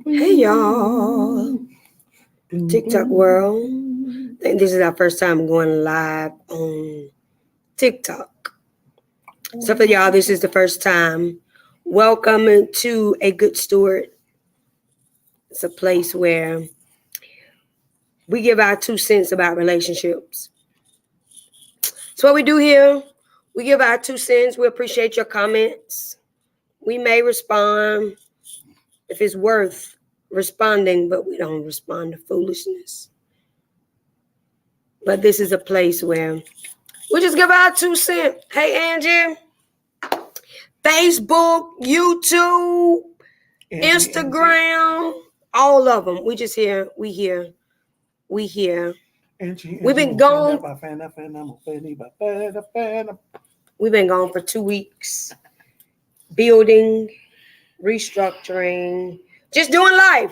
Hey y'all, TikTok world. I think this is our first time going live on TikTok. So for y'all, this is the first time. Welcome to A Good Steward. It's a place where we give our 2 cents about relationships. It's what we do here. We give our 2 cents. We appreciate your comments. We may respond if it's worth responding, but we don't respond to foolishness. But this is a place where we just give our 2 cents. Hey, Angie. Facebook, YouTube, Instagram, all of them. We just here. We here. We've been gone. We've been gone for 2 weeks. Building, restructuring, just doing life.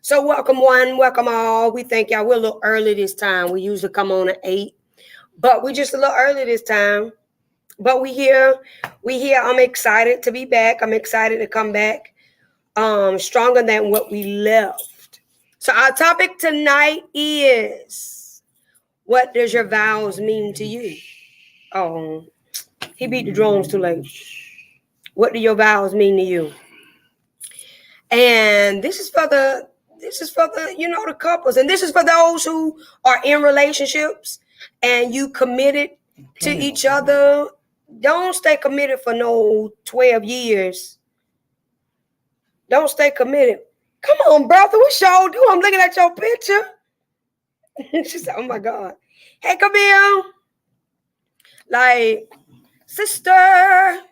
So welcome one, welcome all. We thank y'all. We're a little early this time. We usually come on at 8, but we just a little early this time. But we here. I'm excited to be back. I'm excited to come back stronger than what we left. So our topic tonight is, what does your vows mean to you? Oh, he beat the drums too late. What do your vows mean to you? And this is for the the couples, and this is for those who are in relationships and you committed to each other. Don't stay committed for no 12 years. Don't stay committed. Come on, brother, what y'all do? I'm looking at your picture. She said, oh my God. Hey, Camille. Like, sister.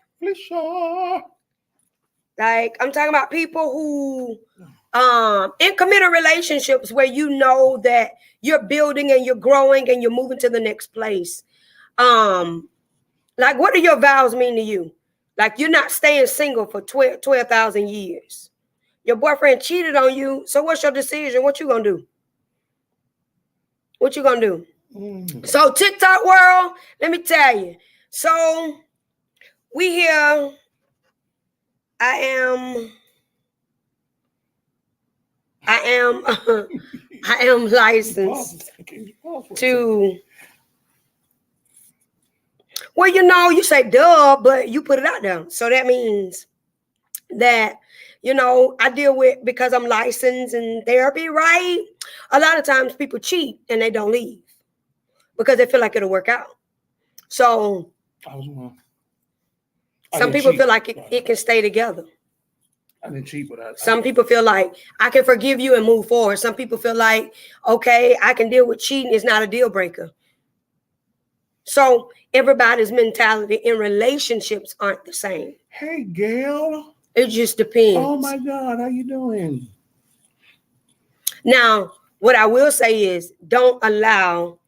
Like, I'm talking about people who in committed relationships where you know that you're building and you're growing and you're moving to the next place. Like, what do your vows mean to you? Like, you're not staying single for 12,000 years. Your boyfriend cheated on you. So what's your decision? What you gonna do? So TikTok world, let me tell you. So we here. I am licensed to, well, you say duh, but you put it out there. So that means that, I deal with, because I'm licensed in therapy, right? A lot of times people cheat and they don't leave because they feel like it'll work out. So some people feel like it can stay together. I didn't cheat, but some people feel like I can forgive you and move forward. Some people feel like, okay, I can deal with cheating. It's not a deal breaker. So everybody's mentality in relationships aren't the same. Hey, Gail. It just depends. Oh my God, how you doing? Now, what I will say is, don't allow.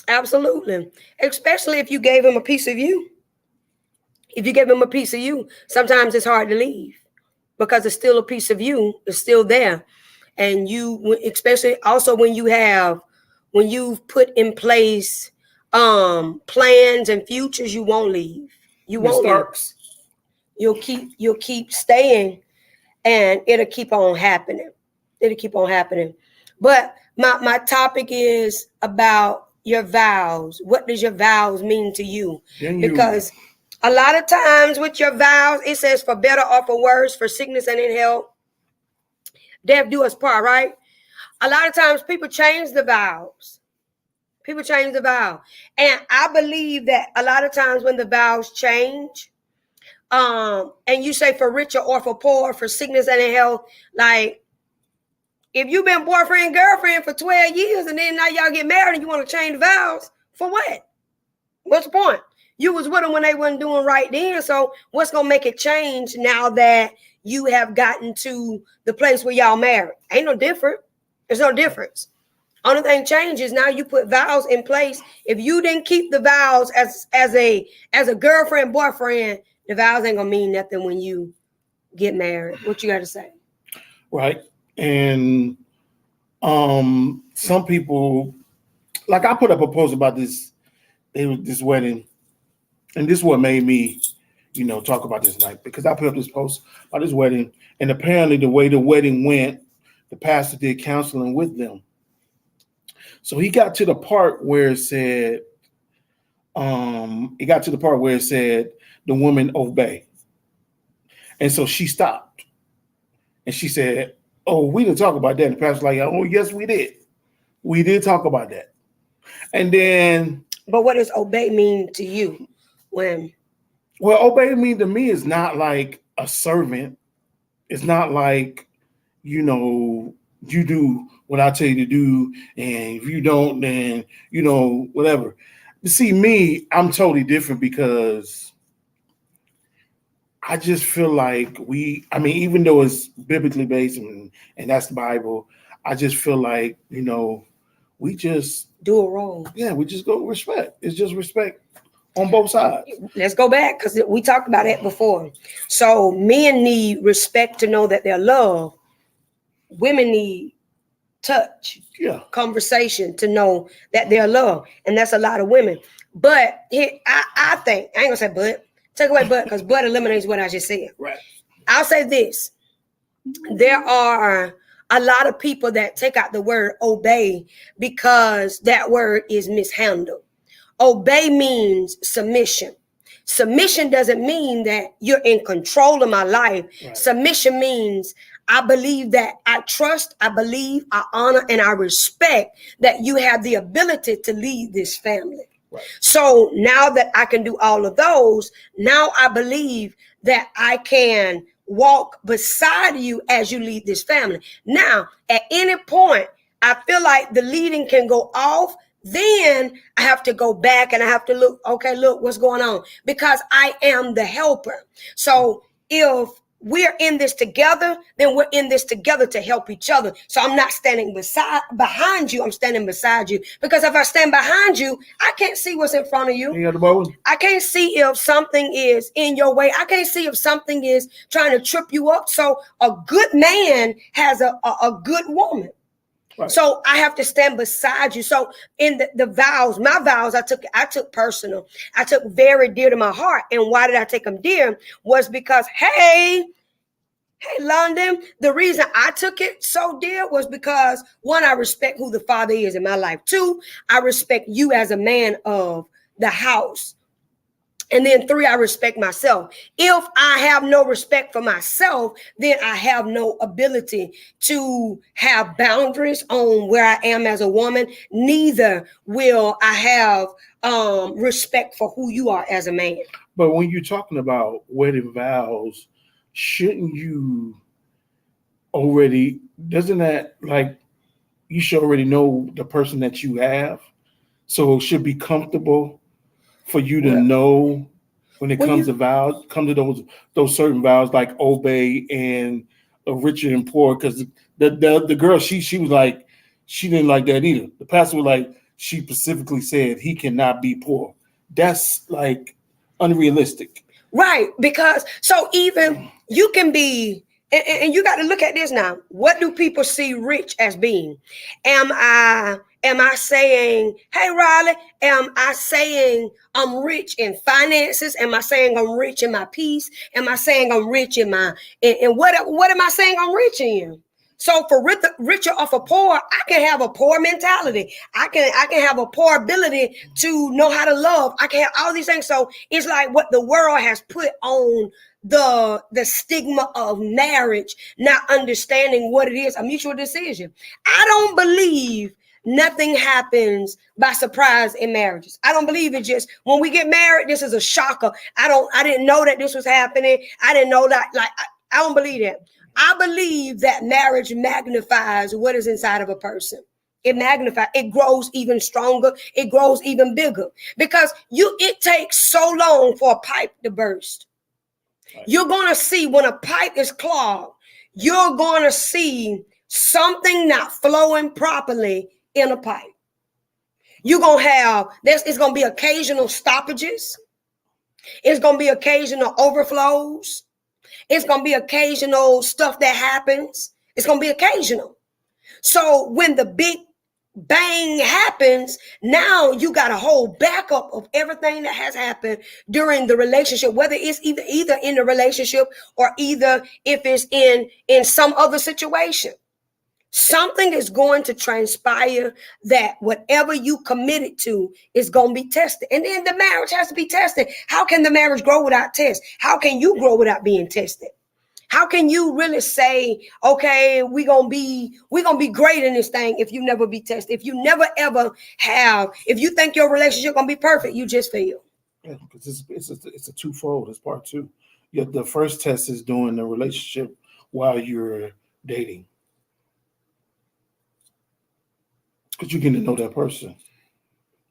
Absolutely. Especially if you gave him a piece of you. If you give him a piece of you, sometimes it's hard to leave because it's still a piece of you. It's still there. And you, especially also when you've put in place plans and futures, you won't leave. You won't leave. You'll keep staying, and it'll keep on happening. But my topic is about your vows. What does your vows mean to you? Because a lot of times with your vows, it says for better or for worse, for sickness and in health, death do us part, right? A lot of times people change the vows. And I believe that a lot of times when the vows change, and you say for richer or for poor, for sickness and in health, like, if you've been boyfriend, girlfriend for 12 years and then now y'all get married and you want to change vows, for what? What's the point? You was with them when they wasn't doing right then. So what's going to make it change now that you have gotten to the place where y'all married? Ain't no different. There's no difference. Only thing changes now, you put vows in place. If you didn't keep the vows as a girlfriend, boyfriend, the vows ain't going to mean nothing when you get married. What you got to say? Right. And some people, like, I put up a post about this wedding and this is what made me, talk about this night, because I put up this post about this wedding, and apparently the way the wedding went, the pastor did counseling with them. So he got to the part where it said, the woman obey. And so she stopped. And she said, oh, we didn't talk about that. And the pastor's like, oh, yes, we did. We did talk about that. And then... But what does obey mean to you? Well, obey to me is not like a servant. It's not like, you do what I tell you to do. And if you don't, then, whatever. But see, me, I'm totally different, because I just feel like even though it's biblically based and that's the Bible, I just feel like, we just do it wrong. Yeah, we just go respect. It's just respect on both sides. Let's go back, because we talked about that before. So men need respect to know that they're loved. Women need touch, conversation to know that they're loved. And that's a lot of women. But I think, I ain't gonna say but, take away but, because but eliminates what I just said. Right. I'll say this. There are a lot of people that take out the word obey because that word is mishandled. Obey means submission. Submission doesn't mean that you're in control of my life. Right. Submission means I believe that I trust, I believe, I honor, and I respect that you have the ability to lead this family. Right. So now that I can do all of those, now I believe that I can walk beside you as you lead this family. Now, at any point, I feel like the leading can go off. Then I have to go back and I have to look, what's going on? Because I am the helper. So if we're in this together, then we're in this together to help each other. So I'm not standing behind you. I'm standing beside you. Because if I stand behind you, I can't see what's in front of you. I can't see if something is in your way. I can't see if something is trying to trip you up. So a good man has a good woman. Right. So I have to stand beside you. So in the vows, my vows, I took personal. I took very dear to my heart. And why did I take them dear? Was because, hey, London, the reason I took it so dear was because, one, I respect who the father is in my life. Two, I respect you as a man of the house. And then 3, I respect myself. If I have no respect for myself, then I have no ability to have boundaries on where I am as a woman. Neither will I have respect for who you are as a man. But when you're talking about wedding vows, shouldn't you doesn't that, like, you should already know the person that you have? So it should be comfortable for you to know when it comes to vows, come to those certain vows like obey and rich and poor. Because the girl, she was like, she didn't like that either. The pastor was like, she specifically said he cannot be poor. That's like unrealistic. Right. Because so even you can be, and you got to look at this now. What do people see rich as being? Am I saying, hey, Riley, am I saying I'm rich in finances? Am I saying I'm rich in my peace? Am I saying I'm rich in what am I saying I'm rich in? So for richer or for poor, I can have a poor mentality. I can have a poor ability to know how to love. I can have all these things. So it's like what the world has put on the stigma of marriage, not understanding what it is, a mutual decision. I don't believe nothing happens by surprise in marriages. I don't believe it just when we get married, this is a shocker. I didn't know that this was happening. I didn't know that. I don't believe that. I believe that marriage magnifies what is inside of a person. It magnifies, it grows even stronger. It grows even bigger because it takes so long for a pipe to burst. Right. You're going to see when a pipe is clogged, you're going to see something not flowing properly in a pipe. You're going to have, it's going to be occasional stoppages. It's going to be occasional overflows. It's going to be occasional stuff that happens. It's going to be occasional. So when the big bang happens, now you got a whole backup of everything that has happened during the relationship, whether it's either in the relationship or either if it's in some other situation. Something is going to transpire that whatever you committed to is going to be tested. And then the marriage has to be tested. How can the marriage grow without test? How can you grow without being tested? How can you really say, okay, we're gonna be great in this thing if you never be tested? If you never ever have, if you think your relationship gonna be perfect, you just fail. Yeah, because it's a twofold. It's part two. Yeah, the first test is doing the relationship while you're dating, because you get to know that person,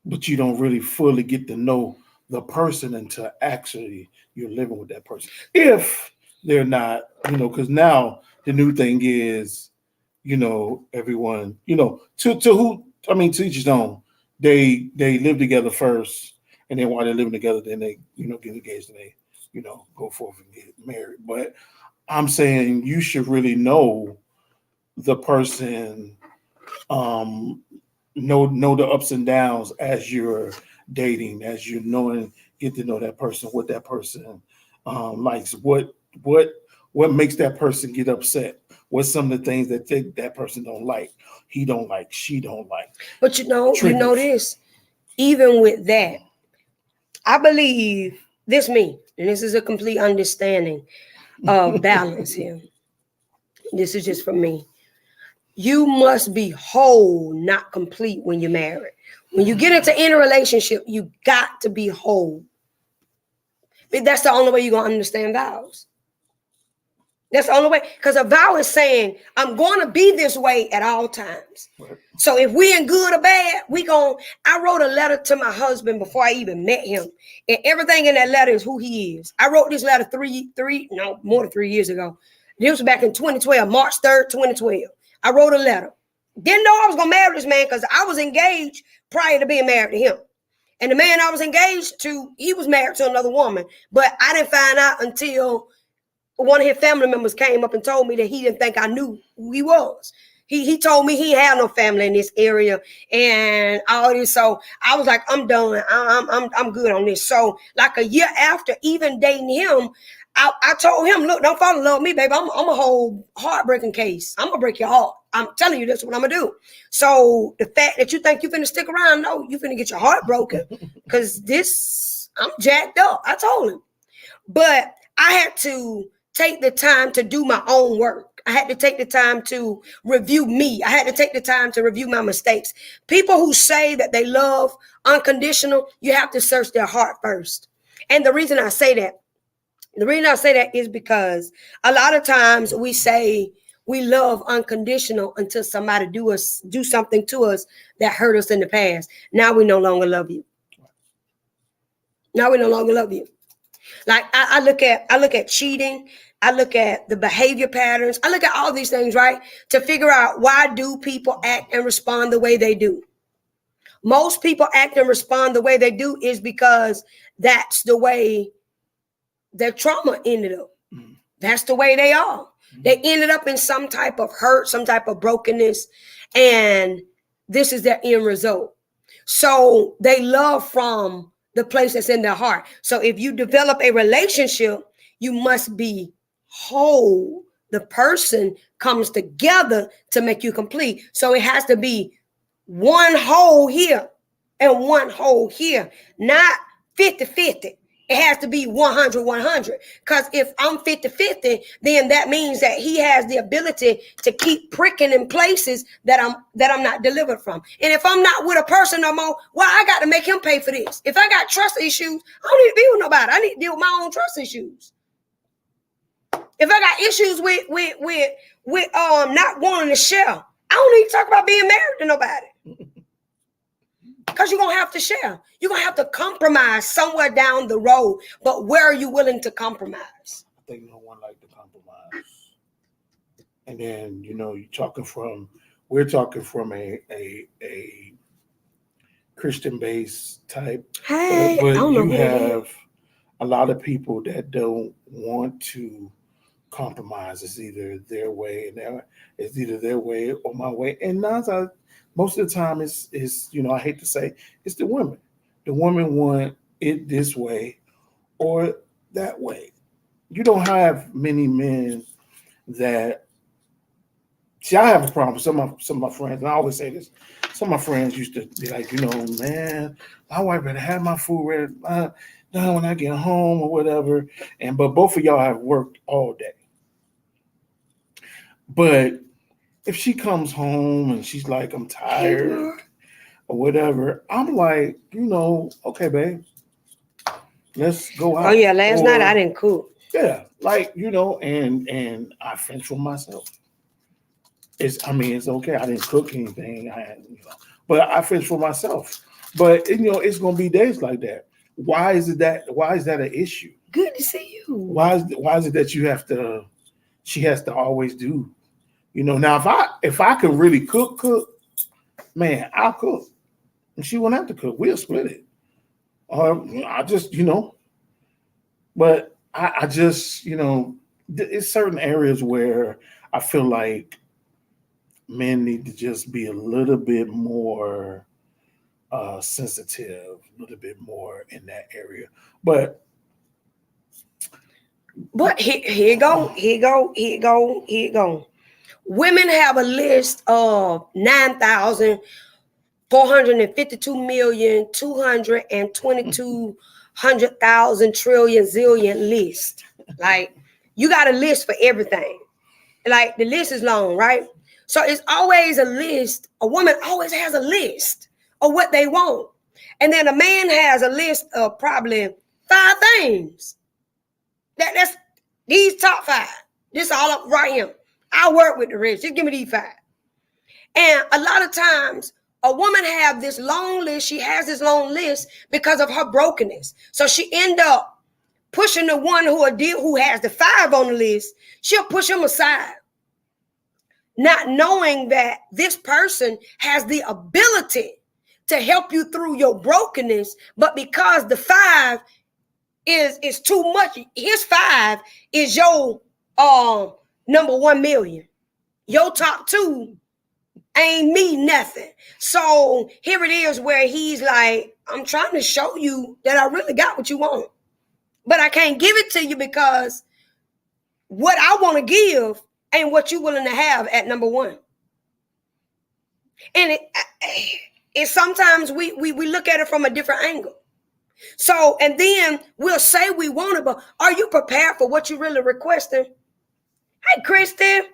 but you don't really fully get to know the person until actually you're living with that person. If they're not, because now the new thing is, everyone, to who, I mean, to each his own. They live together first, and then while they're living together, then they, get engaged and they, go forth and get married. But I'm saying you should really know the person, um, know the ups and downs as you're dating, as you knowing, get to know that person, what that person likes, what what makes that person get upset, what's some of the things that person don't like, he don't like, she don't like. But you know Triggers. this, even with that, I believe this me, and this is a complete understanding of balance here. This is just for me. You must be whole, not complete when you're married. When you get into any relationship, you got to be whole. That's the only way you're going to understand vows. That's the only way. Because a vow is saying, I'm going to be this way at all times. Right. So if we in good or bad, I wrote a letter to my husband before I even met him. And everything in that letter is who he is. I wrote this letter more than 3 years ago. This was back in 2012, March 3rd, 2012. I wrote a letter. Didn't know I was going to marry this man because I was engaged prior to being married to him. And the man I was engaged to, he was married to another woman. But I didn't find out until one of his family members came up and told me that he didn't think I knew who he was. He told me he had no family in this area and all this. So I was like, I'm done. I'm good on this. So like a year after even dating him, I told him, look, don't fall in love with me, baby. I'm a whole heartbreaking case. I'm gonna break your heart. I'm telling you, that's what I'm gonna do. So the fact that you think you're finna stick around, no, you're finna get your heart broken. Cause I'm jacked up. I told him. But I had to take the time to do my own work. I had to take the time to review me. I had to take the time to review my mistakes. People who say that they love unconditional, you have to search their heart first. And the reason I say that is because a lot of times we say we love unconditional until somebody do something to us that hurt us in the past. Now we no longer love you. Now we no longer love you. Like I look at cheating. I look at the behavior patterns. I look at all these things, right? To figure out why do people act and respond the way they do. Most people act and respond the way they do is because that's the way their trauma ended up. That's the way they are. They ended up in some type of hurt, some type of brokenness, and this is their end result. So they love from the place that's in their heart. So if you develop a relationship, you must be whole. The person comes together to make you complete. So it has to be one whole here and one whole here, not 50-50. It has to be 100-100. Because if I'm 50-50, then that means that he has the ability to keep pricking in places that I'm not delivered from. And if I'm not with a person no more, well, I got to make him pay for this. If I got trust issues, I don't need to be with nobody. I need to deal with my own trust issues. If I got issues with not wanting to share, I don't need to talk about being married to nobody. Because you're going to have to share. You're going to have to compromise somewhere down the road. But where are you willing to compromise? I think no one like to compromise. And then, we're talking from a Christian-based type. Hey, but I don't know you who it is. have a lot of people that don't want to compromise. It's either their way or my way. And nine most of the time it's I hate to say, it's the women. The women want it this way or that way. You don't have many men that see. I have a problem with some of my friends, and I always say this. Some of my friends used to be like, man, my wife better have my food ready done when I get home or whatever. But both of y'all have worked all day. But if she comes home and she's like, I'm tired or whatever, I'm like, okay, babe, let's go out. Oh yeah, last night I didn't cook. Yeah, and I fence for myself. It's okay. I didn't cook anything. But I fence for myself. But it's gonna be days like that. Why is that an issue? Good to see you. Why is it that she has to always do? Now if I could really cook, man, I'll cook. And she won't have to cook. We'll split it. Or I just, but I just, it's certain areas where I feel like men need to just be a little bit more sensitive, a little bit more in that area. But here you go. Women have a list of 9,452,222,000 trillion zillion list. Like, you got a list for everything. Like, the list is long, right? So it's always a list. A woman always has a list of what they want. And then a man has a list of probably 5 things. That's these top 5. This all up right here. I work with the rich. Just give me these 5. And a lot of times, a woman have this long list. She has this long list because of her brokenness. So she end up pushing the one who has the 5 on the list. She'll push him aside, not knowing that this person has the ability to help you through your brokenness. But because the 5 is too much, his 5 is your number 1 million. Your top 2 ain't mean nothing. So here it is where he's like, I'm trying to show you that I really got what you want, but I can't give it to you because what I want to give ain't what you willing to have at number 1. And it sometimes we look at it from a different angle. So, and then we'll say we want it, but are you prepared for what you really requesting? Hey, Kristen,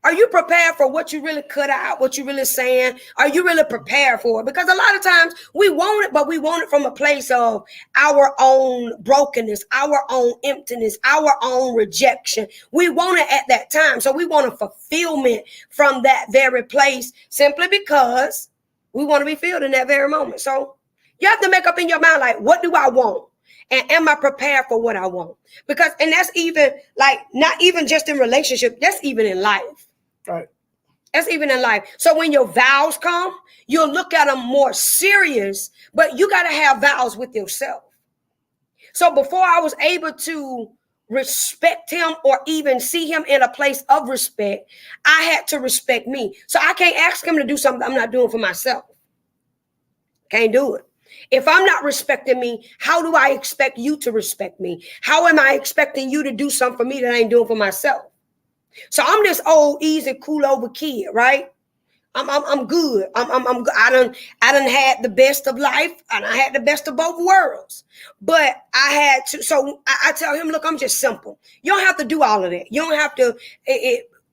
are you prepared for what you really cut out, what you really saying? Are you really prepared for it? Because a lot of times we want it, but we want it from a place of our own brokenness, our own emptiness, our own rejection. We want it at that time. So we want a fulfillment from that very place simply because we want to be filled in that very moment. So you have to make up in your mind, like, what do I want? And am I prepared for what I want? Because, and that's even like, not even just in relationship, that's even in life. Right. That's even in life. So when your vows come, you'll look at them more serious, but you got to have vows with yourself. So before I was able to respect him or even see him in a place of respect, I had to respect me. So I can't ask him to do something I'm not doing for myself. Can't do it. If I'm not respecting me, how do I expect you to respect me? How am I expecting you to do something for me that I ain't doing for myself? So I'm this old, easy, cool over kid, right? I'm good. I done had the best of life, and I had the best of both worlds. But I had to. So I tell him, look, I'm just simple. You don't have to do all of that. You don't have to.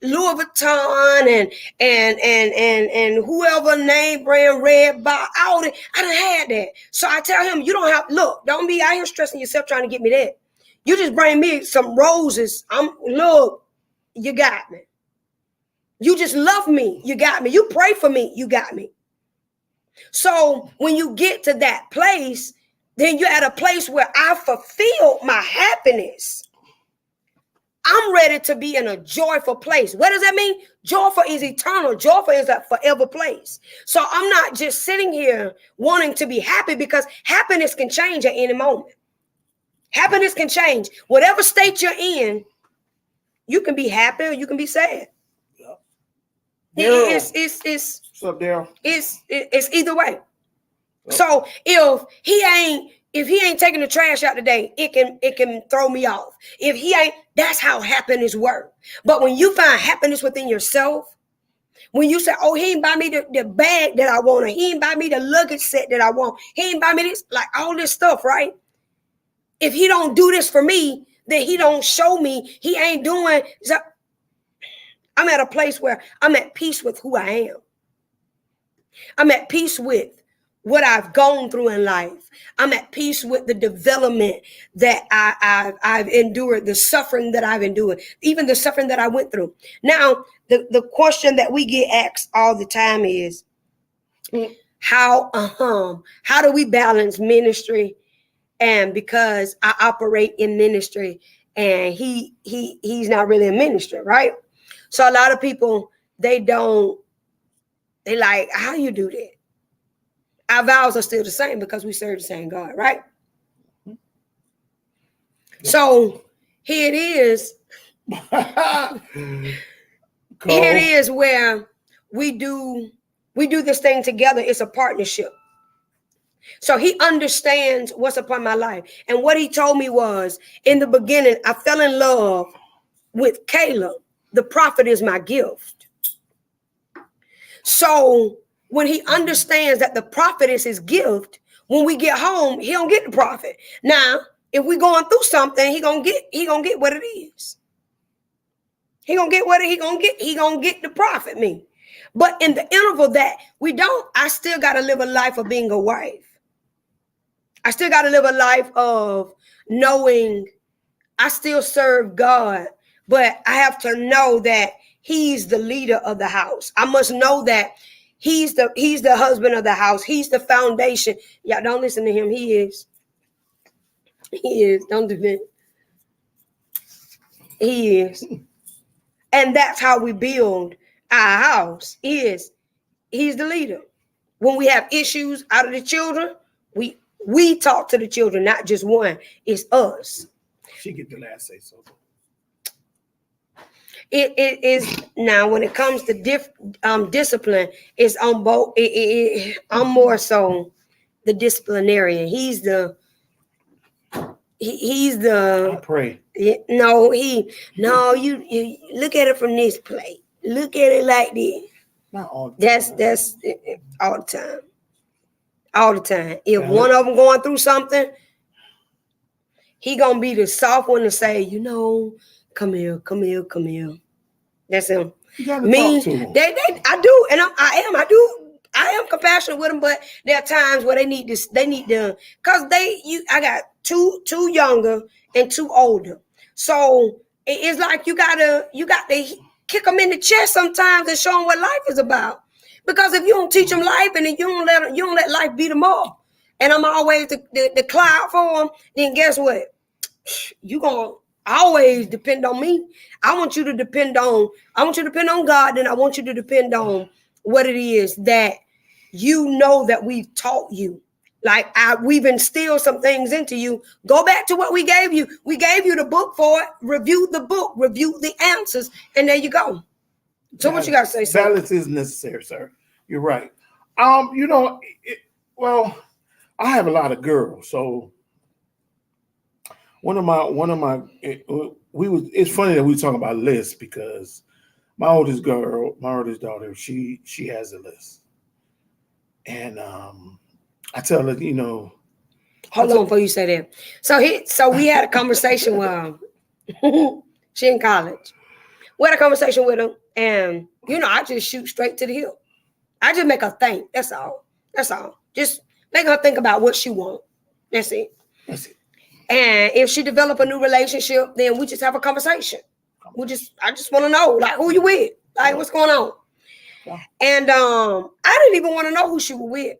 Louis Vuitton and whoever name brand red by all that. I done had that. So I tell him, you don't have. Look, don't be out here stressing yourself trying to get me that. You just bring me some roses. Look. You got me. You just love me. You got me. You pray for me. You got me. So when you get to that place, then you're at a place where I fulfilled my happiness. I'm ready to be in a joyful place. What does that mean? Joyful is eternal. Joyful is a forever place. So I'm not just sitting here wanting to be happy, because happiness can change at any moment. Happiness can change. Whatever state you're in, you can be happy or you can be sad. It's What's up, Daryl? It's either way. Oh. So if he ain't taking the trash out today, it can throw me off. If he ain't, that's how happiness works. But when you find happiness within yourself, when you say, oh, he ain't buy me the bag that I want, or he ain't buy me the luggage set that I want, he ain't buy me this, like all this stuff, right? If he don't do this for me, then he don't show me, he ain't doing. So I'm at a place where I'm at peace with who I am. I'm at peace with what I've gone through in life. I'm at peace with the development that I've endured, the suffering that I've endured, even the suffering that I went through. Now, the question that we get asked all the time is, how do we balance ministry? And because I operate in ministry and he's not really in ministry, right? So a lot of people, they like, how you do that? Our vows are still the same because we serve the same God, right? So here it is. Here it is where we do this thing together. It's a partnership. So he understands what's upon my life. And what he told me was, in the beginning, I fell in love with Caleb. The prophet is my gift. So when he understands that the prophet is his gift, when we get home, he don't get the prophet. Now, if we going through something, he gonna get what it is. He gonna get what he gonna get the prophet me. But in the interval that we don't, I still gotta live a life of being a wife. I still gotta live a life of knowing I still serve God, but I have to know that he's the leader of the house. I must know that he's the husband of the house. He's the foundation. Y'all don't listen to him. He is. Don't do that. He is. And that's how we build our house. He's the leader. When we have issues out of the children, we talk to the children, not just one. It's us. She get the last say so. It is now when it comes to discipline, it's on both. I'm more so the disciplinarian. He's the. I pray. You look at it from this plate. Look at it like this. Not all the time. That's all the time. All the time. If one of them going through something, he gonna be the soft one to say, come here. That's him. You gotta talk to him. I do, and I am compassionate with them, but there are times where they need to, cause I got two younger and two older. So it's like you got to kick them in the chest sometimes and show them what life is about. Because if you don't teach them life and then you don't let life beat them up, and I'm always the cloud for them, then guess what? You gonna always depend on me. I want you to depend on God, and I want you to depend on what it is that that we've taught you. Like we've instilled some things into you. Go back to what we gave you. We gave you the book for it. Review the book, review the answers, and there you go. So what you got to say, sir? Balance is necessary, sir. You're right. Well, I have a lot of girls, so it's funny that we talk about lists because my oldest daughter, she has a list. And I tell her, hold on before you say that. So we had a conversation with she in college. We had a conversation with her, and I just shoot straight to the hip. I just make her think. That's all. Just make her think about what she wants. That's it. And if she develop a new relationship, then we just have a conversation. I just want to know, like, who you with? Like, what's going on? Yeah. And I didn't even want to know who she was with.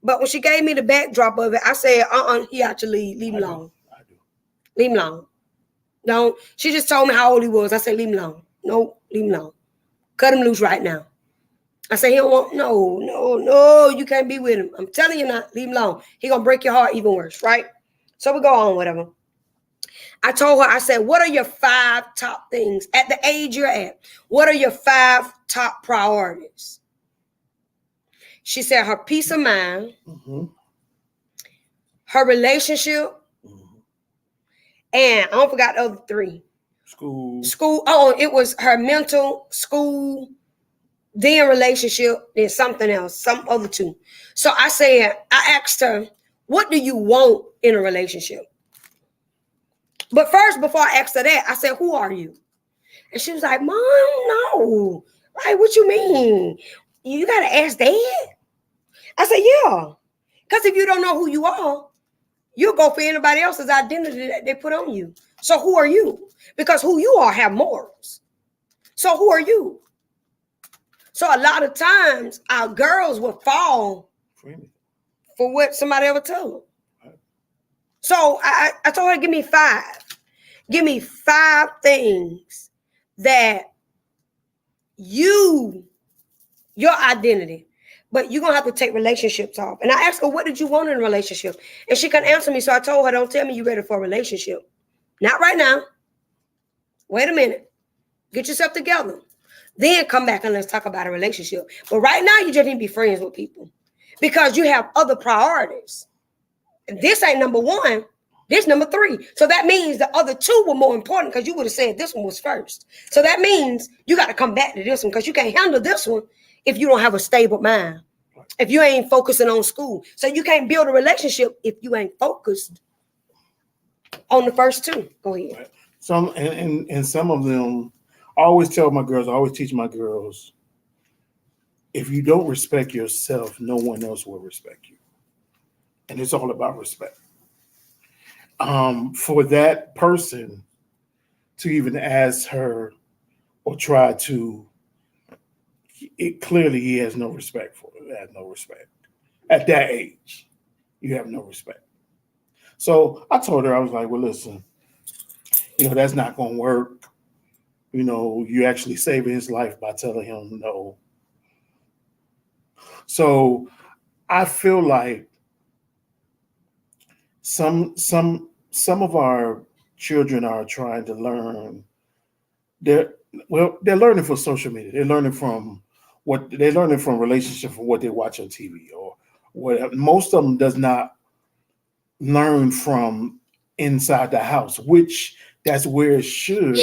But when she gave me the backdrop of it, I said, he ought to leave him alone. I do. Leave him alone. No, she just told me how old he was. I said, leave him alone. No, leave him alone. Cut him loose right now. I said, he don't want, no, you can't be with him. I'm telling you not, leave him alone. He gonna break your heart even worse, right? So we go on, whatever. I told her, I said, what are your 5 top things at the age you're at? What are your 5 top priorities? She said her peace of mind, her relationship, and I don't forgot the other 3. School. Oh, it was her mental, school, then relationship, then something else, some other 2. So I asked her, what do you want in a relationship? But first, before I asked her that, I said, who are you? And she was like, Mom, no. Like, what you mean? You got to ask Dad? I said, yeah. Because if you don't know who you are, you'll go for anybody else's identity that they put on you. So who are you? Because who you are have morals. So who are you? So a lot of times our girls will fall for what somebody ever told them. So I told her, give me 5. Give me 5 things that your identity, but you're going to have to take relationships off. And I asked her, what did you want in a relationship? And she couldn't answer me. So I told her, don't tell me you're ready for a relationship. Not right now. Wait a minute. Get yourself together. Then come back and let's talk about a relationship. But right now, you just need to be friends with people because you have other priorities. And this ain't number 1. This number 3. So that means the other 2 were more important because you would have said this one was first. So that means you got to come back to this one because you can't handle this one if you don't have a stable mind, if you ain't focusing on school. So you can't build a relationship if you ain't focused on the first 2. Go ahead. Some and some of them, I always tell my girls, I always teach my girls, if you don't respect yourself, no one else will respect you. And it's all about respect. For that person to even ask her or try to, clearly he has no respect for her. He has no respect. At that age, you have no respect. So I told her, I was like, well, listen, that's not going to work. You actually saving his life by telling him no. So I feel like some of our children are trying to learn. They're learning from social media. They're learning from relationship from what they watch on TV or whatever. Most of them does not learn from inside the house, which that's where it should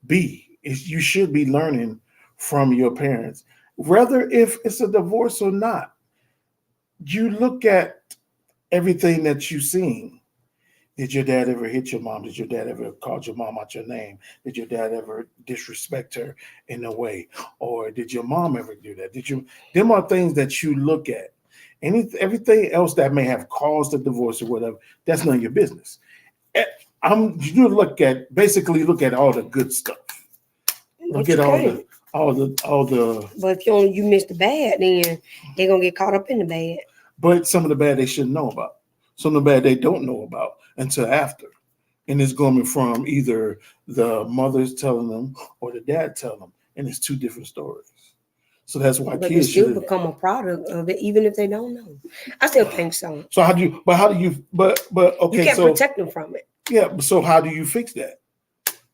be. You should be learning from your parents, whether if it's a divorce or not. You look at everything that you've seen. Did your dad ever hit your mom? Did your dad ever call your mom out your name? Did your dad ever disrespect her in a way? Or did your mom ever do that? Them are things that you look at. Everything else that may have caused a divorce or whatever, that's none of your business. You look at all the good stuff. Look at all the. But if you miss the bad, then they're gonna get caught up in the bad. But some of the bad they shouldn't know about. Some of the bad they don't know about until after. And it's coming from either the mother's telling them or the dad telling them. And it's 2 different stories. So that's why but kids they still become a product of it, even if they don't know. I still think so. So okay. You can't protect them from it. Yeah, so how do you fix that?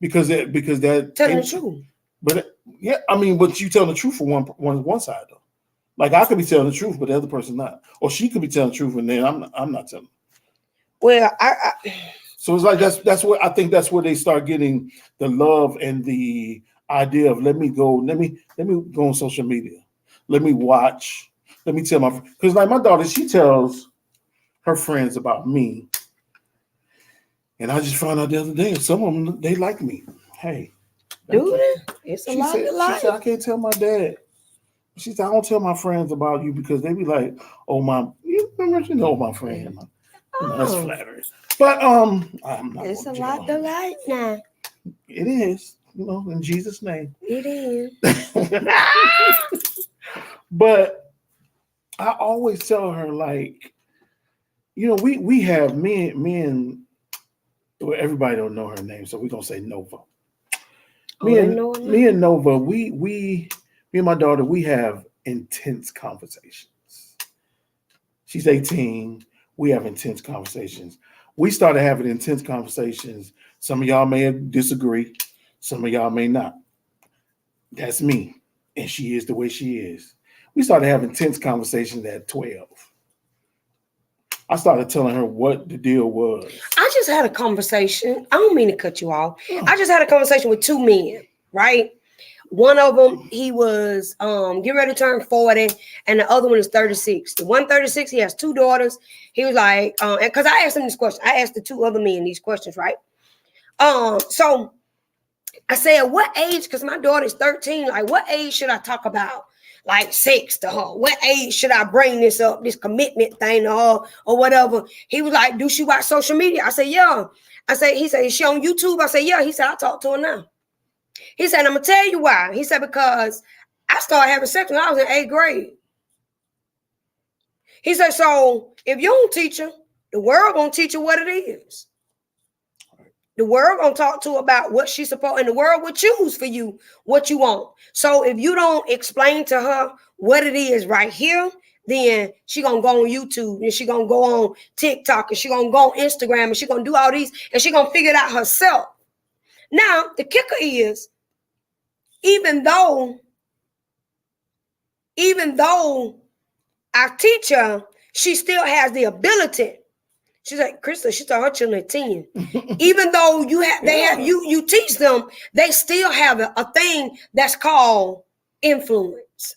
Because that telling the truth. But yeah, but you telling the truth for one side though. Like I could be telling the truth, but the other person not, or she could be telling the truth, and then I'm not telling. Well, so it's like that's where I think that's where they start getting the love and the idea of let me go on social media, let me watch, let me tell because like my daughter, she tells her friends about me, and I just found out the other day some of them they like me. Hey, do it. It's a lot to life. She said I can't tell my dad. She said, I don't tell my friends about you because they be like, oh, my friend. That's flattering. But I'm not. It's a lot to life now. It is, in Jesus' name. It is. But I always tell her, like, we have me and well, everybody don't know her name, so we're gonna say Nova. Me and Nova, me and my daughter, we have intense conversations. She's 18. We have intense conversations. we started having intense conversations. Some of y'all may disagree. Some of y'all may not. That's me. And she is the way she is. We started having intense conversations at 12. I started telling her what the deal was. I just had a conversation. I don't mean to cut you off. I just had a conversation with two men, right? One of them, he was getting ready to turn 40, and the other one is 36. The one 36, he has two daughters. He was like, and because I asked him this question, I asked the two other men these questions, right? So I said, what age? Because my daughter is 13. Like, what age should I talk about? Like sex to her. What age should I bring this up, this commitment thing to her or whatever? He was like, do she watch social media? I said, yeah. He said, is she on YouTube? I said, yeah. He said, I talk to her now. He said, I'm going to tell you why. He said, because I started having sex when I was in 8th grade. He said, so if you don't teach her, the world going to teach her what it is. The world going to talk to her about what she's supposed, and the world will choose for you what you want. So if you don't explain to her what it is right here, then she going to go on YouTube, and she going to go on TikTok, and she going to go on Instagram, and she going to do all these, and she going to figure it out herself. Now, the kicker is, even though I teach her, she still has the ability. She's like, Krista, she taught her children at 10. Even though you teach them, they still have a thing that's called influence.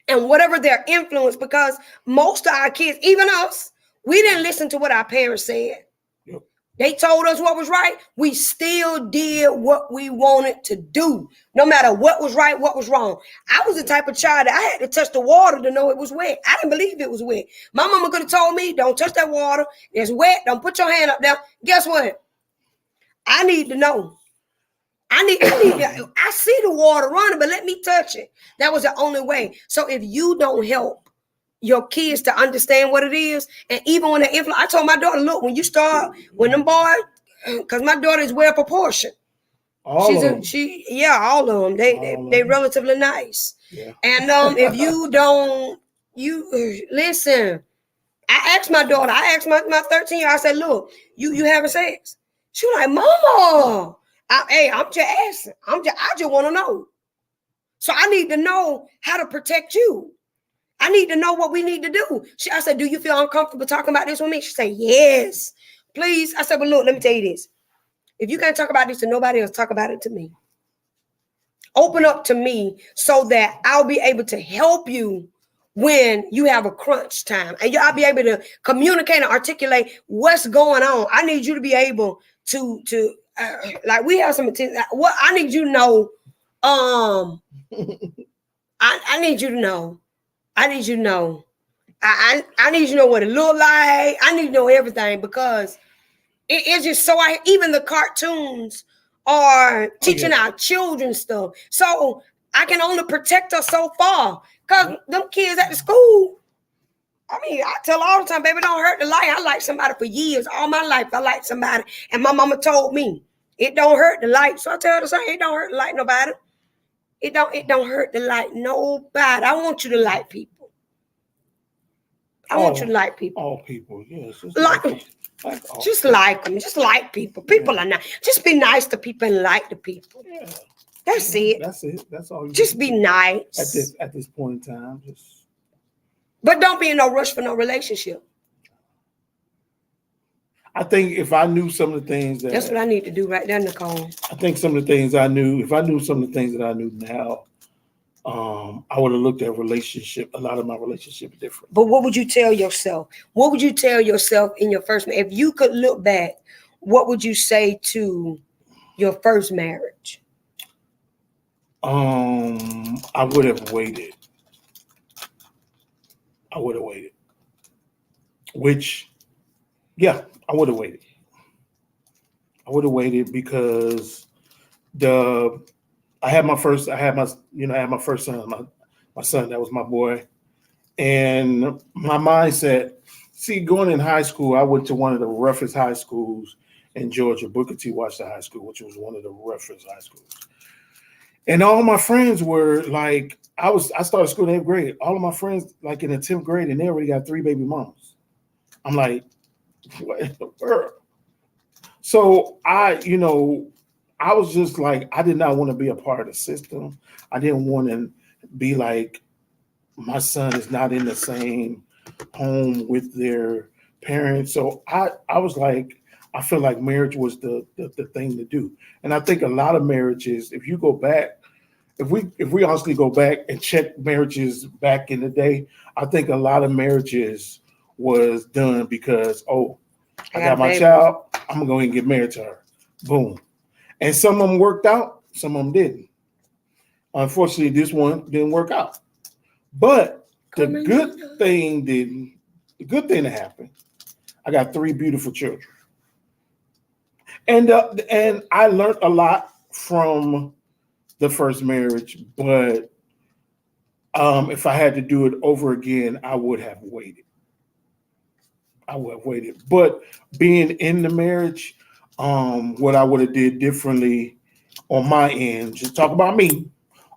And whatever their influence, because most of our kids, even us, we didn't listen to what our parents said. Yep. They told us what was right. We still did what we wanted to do, no matter what was right, what was wrong. I was the type of child that I had to touch the water to know it was wet. I didn't believe it was wet. My mama could have told me, don't touch that water. It's wet. Don't put your hand up there. Guess what? I need to know. I see the water running, but let me touch it. That was the only way. So if you don't help your kids to understand what it is, and even when I told my daughter, look, when them boys, because my daughter is well proportioned. All of them. They relatively nice. Yeah. And if you don't, listen. I asked my daughter, my 13-year-old, I said, look, you having sex? She was like, Mama, I'm just asking. I just want to know. So I need to know how to protect you. I need to know what we need to do. I said, do you feel uncomfortable talking about this with me? She said, yes, please. I said, but look, let me tell you this. If you can't talk about this to nobody else, talk about it to me. Open up to me so that I'll be able to help you when you have a crunch time. And I'll be able to communicate and articulate what's going on. I need you to be able to like we have some attention. What I need you to know, I need you to know. I need you to know. I need you to know what it look like. I need to know everything because it's just so even the cartoons are teaching our children stuff. So I can only protect us so far. Because them kids at the school, I mean, I tell all the time, baby, don't hurt the light. I like somebody for years. All my life, I like somebody. And my mama told me, it don't hurt the light. So I tell her the same, it don't hurt the light nobody. It don't hurt the light nobody. I want you to like people. I want you to like people. All people, yes. Like them. Just like them. Just like people. People are nice. Just be nice to people and like the people. Yeah. That's it. That's it. That's all. Just be nice. At this point in time, But don't be in no rush for no relationship. I think if I knew some of the things that's what I need to do right there, Nicole. I think some of the things I knew, if I knew some of the things that I knew now, I would have looked at a lot of my relationship different. But what would you tell yourself? What would you tell yourself in your first marriage? If you could look back, what would you say to your first marriage? I would have waited. I would have waited. I would have waited. I would have waited because I had my first son, my son, that was my boy. And my mindset, going in high school, I went to one of the roughest high schools in Georgia, Booker T. Washington High School, which was one of the roughest high schools. And all my friends were like, I started school in 8th grade. All of my friends, like in the 10th grade, and they already got 3 baby mamas. I'm like, What in the world? So I was just like, I did not want to be a part of the system. I didn't want to be like, my son is not in the same home with their parents. So I was like, I feel like marriage was the thing to do. And I think a lot of marriages, if you go back, if we honestly go back and check marriages back in the day, I think a lot of marriages was done because, oh, I I got a got my baby. child, I'm gonna go and get married to her. Boom. And some of them worked out, some of them didn't. Unfortunately, this one didn't work out. But the good thing that happened, I got 3 beautiful children. And I learned a lot from the first marriage, but if I had to do it over again, I would have waited. I would have waited. But being in the marriage, what I would have did differently on my end, just talk about me,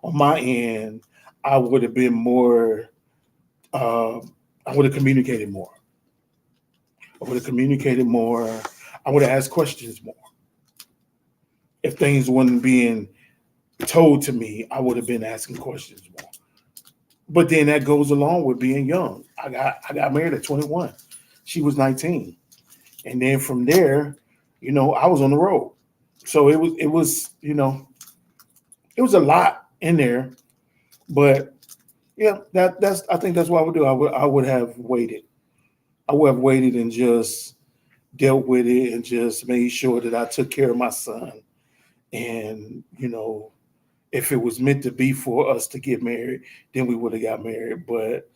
on my end, I would have been more, I would have communicated more. I would have communicated more. I would have asked questions more. If things wasn't being told to me, I would have been asking questions more. But then that goes along with being young. I got married at 21. She was 19. And then from there, I was on the road. So it was a lot in there. But yeah, I think that's what I would do. I would have waited. I would have waited and just dealt with it and just made sure that I took care of my son. And, if it was meant to be for us to get married, then we would have got married. But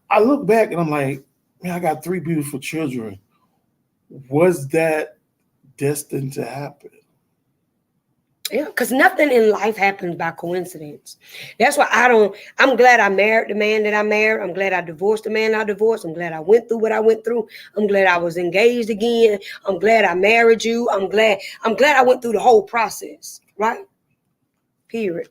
I look back and I'm like, man, I got 3 beautiful children. Was that destined to happen? Yeah, because nothing in life happens by coincidence. That's why I'm glad I married the man that I married. I'm glad I divorced the man I divorced. I'm glad I went through what I went through. I'm glad I was engaged again. I'm glad I married you. I'm glad I went through the whole process, right? Period.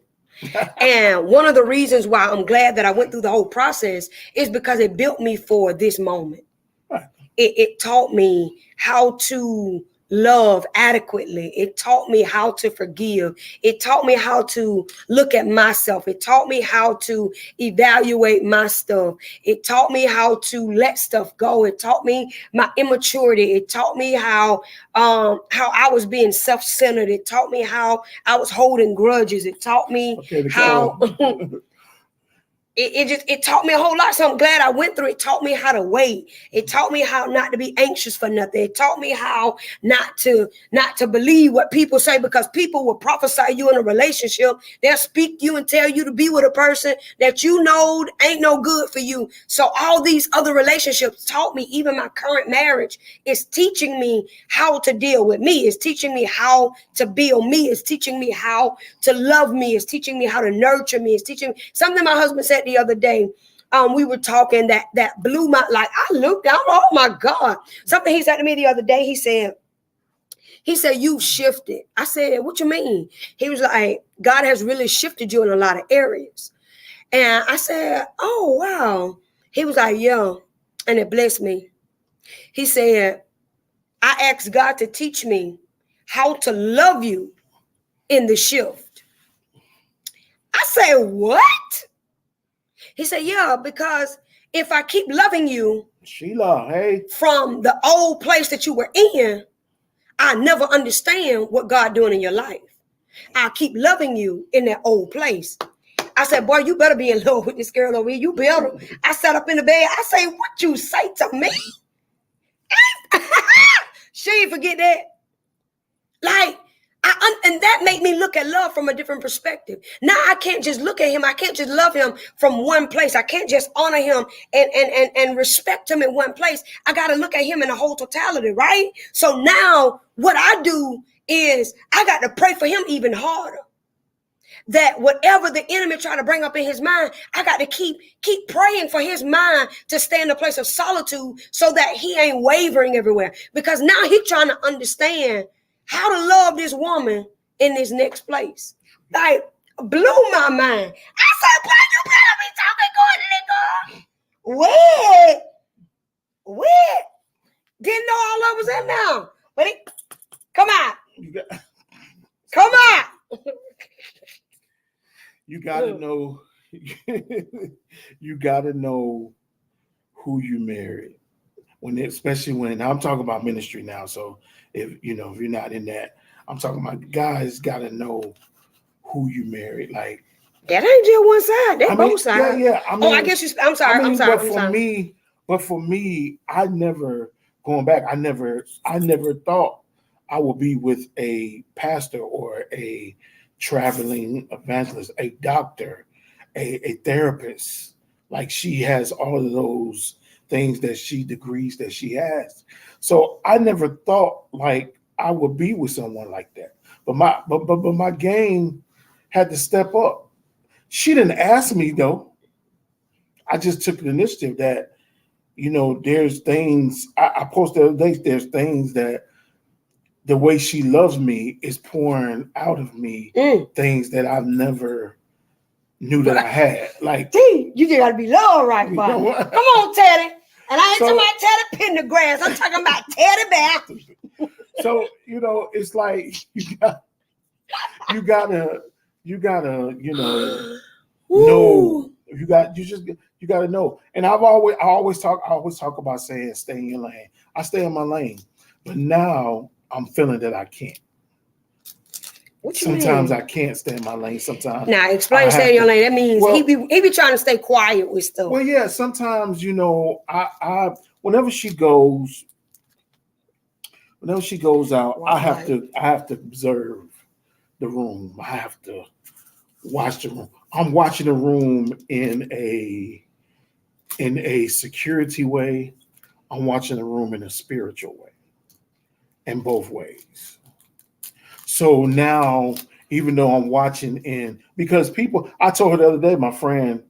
And one of the reasons why I'm glad that I went through the whole process is because it built me for this moment. Right. It taught me how to love adequately. It taught me how to forgive. It taught me how to look at myself. It taught me how to evaluate my stuff. It taught me how to let stuff go. It taught me my immaturity. It taught me how I was being self-centered. It taught me how I was holding grudges. It taught me how it taught me a whole lot. So I'm glad I went through it. It taught me how to wait. It taught me how not to be anxious for nothing. It taught me how not to believe what people say, because people will prophesy you in a relationship. They'll speak you and tell you to be with a person that ain't no good for you. So all these other relationships taught me, even my current marriage is teaching me how to deal with me. It's teaching me how to build me. It's teaching me how to love me. It's teaching me how to nurture me. It's teaching me something my husband said the other day. We were talking that blew my, like, I looked down, oh my God. Something he said to me the other day, he said, you shifted. I said, what you mean? He was like, God has really shifted you in a lot of areas. And I said, oh, wow. He was like, yeah. And it blessed me. He said, I asked God to teach me how to love you in the shift. I said, what? He said, yeah, because if I keep loving you, Sheila, hey, from the old place that you were in, I never understand what God doing in your life. I keep loving you in that old place. I said, boy, you better be in love with this girl over here. You better. I sat up in the bed. I say, what you say to me? She ain't forget that. Like, and that made me look at love from a different perspective. Now I can't just look at him. I can't just love him from one place. I can't just honor him and respect him in one place. I got to look at him in a whole totality, right? So now what I do is I got to pray for him even harder. That whatever the enemy try to bring up in his mind, I got to keep praying for his mind to stay in a place of solitude so that he ain't wavering everywhere. Because now he's trying to understand how to love this woman in this next place. Like, blew my mind. I said, boy, you better be talking good to that girl. What? Didn't know all that was gotta know. You gotta know who you married. Especially when I'm talking about ministry now. So if if you're not in that, I'm talking about guys gotta know who you married. Like that ain't just one side. That's both sides. yeah. I guess you. I'm sorry. I'm sorry. But for me, I never going back. I never thought I would be with a pastor or a traveling evangelist, a doctor, a therapist. Like she has all of those things degrees that she has. So I never thought like I would be with someone like that. But my game had to step up. She didn't ask me though. I just took the initiative that, there's things I posted the other day, there's things that the way she loves me is pouring out of me, things that I've never knew that I had. Like, you just gotta be low right, buddy. Come on, Teddy. And I ain't talking about Teddy Pendergrass. I'm talking about Teddy Bear. So, it's like you gotta, know. You gotta know. And I always talk about saying stay in your lane. I stay in my lane, but now I'm feeling that I can't. Sometimes I can't stay in my lane. Sometimes. Now explain stay in your lane. That means he be trying to stay quiet with stuff. Well, yeah. Sometimes I whenever she goes out, I have to observe the room. I have to watch the room. I'm watching the room in a security way. I'm watching the room in a spiritual way, in both ways. So now, even though I'm watching because I told her the other day, my friend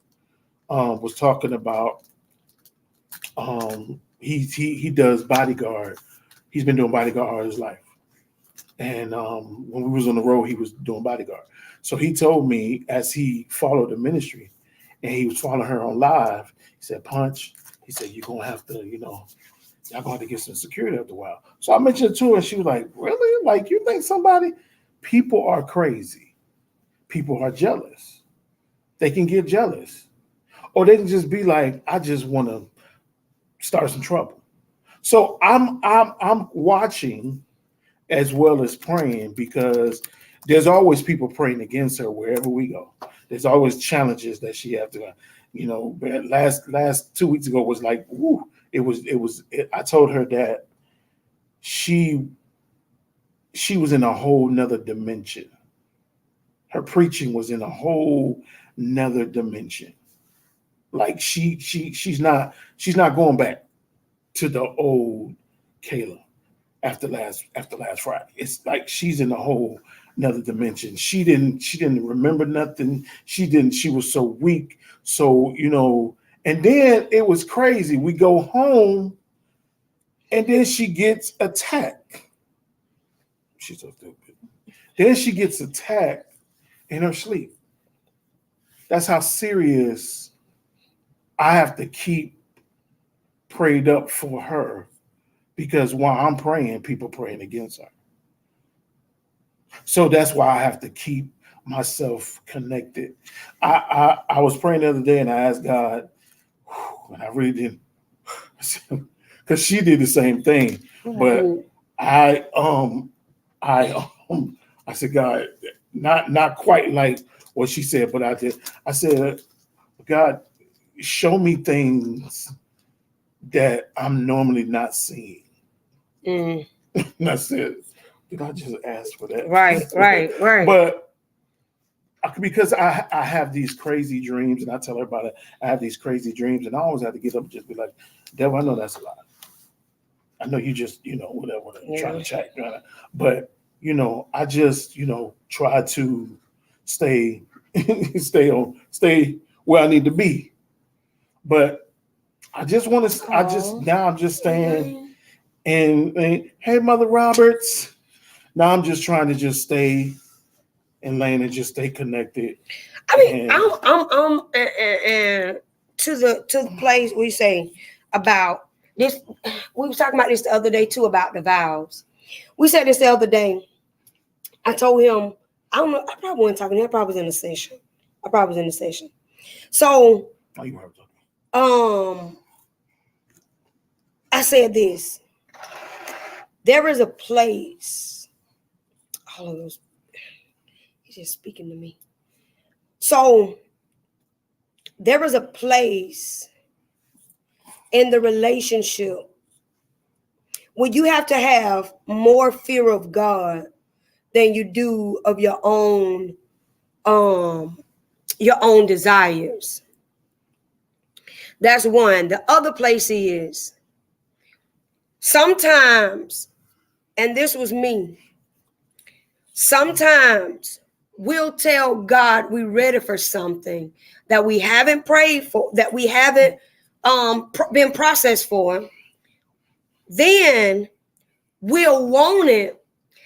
was talking about he does bodyguard. He's been doing bodyguard all his life. And when we was on the road, he was doing bodyguard. So he told me as he followed the ministry and he was following her on live, he said, Punch, he said, you're going to have to, y'all going to have to get some security after a while. So I mentioned it to her and she was like, really? Like, you think people are crazy. People are jealous. They can get jealous. Or they can just be like, I just want to start some trouble. So I'm watching as well as praying because there's always people praying against her wherever we go. There's always challenges that she has to, last 2 weeks ago was like, woo, I told her that she was in a whole nother dimension. Her preaching was in a whole nother dimension. Like she's not going back to the old Kayla after last Friday. It's like she's in a whole another dimension. She didn't remember nothing. She was so weak. So, and then it was crazy. We go home and then she gets attacked. She's so stupid. Then she gets attacked in her sleep. That's how serious I have to keep prayed up for her because while I'm praying, people praying against her. So that's why I have to keep myself connected. I was praying the other day and I asked God, and I really didn't, because she did the same thing. But I said, God, not quite like what she said, but I said, God, show me things that I'm normally not seeing. And I said, did I just ask for that? Right. But because I have these crazy dreams, and I tell her about it, I have these crazy dreams, and I always have to get up and just be like, devil, I know that's a lie. I know you just, whatever, trying to check. But, I just, try to stay where I need to be. But I just want to, now I'm just staying and hey, Mother Roberts. Now I'm just trying to just stay in lane and just stay connected. I mean, I'm to the place we say about this. We were talking about this the other day too about the vows. We said this the other day. I told him, I don't know, I probably wasn't talking to him, I probably was in a session. I probably was in the session. So, Oh, you were talking. I said this. There is a place. All of those. He's just speaking to me. So, there is a place in the relationship where you have to have more fear of God than you do of your own desires. That's one. The other place is sometimes, and this was me, sometimes we'll tell God we're ready for something that we haven't prayed for, that we haven't been processed for. Then we'll want it,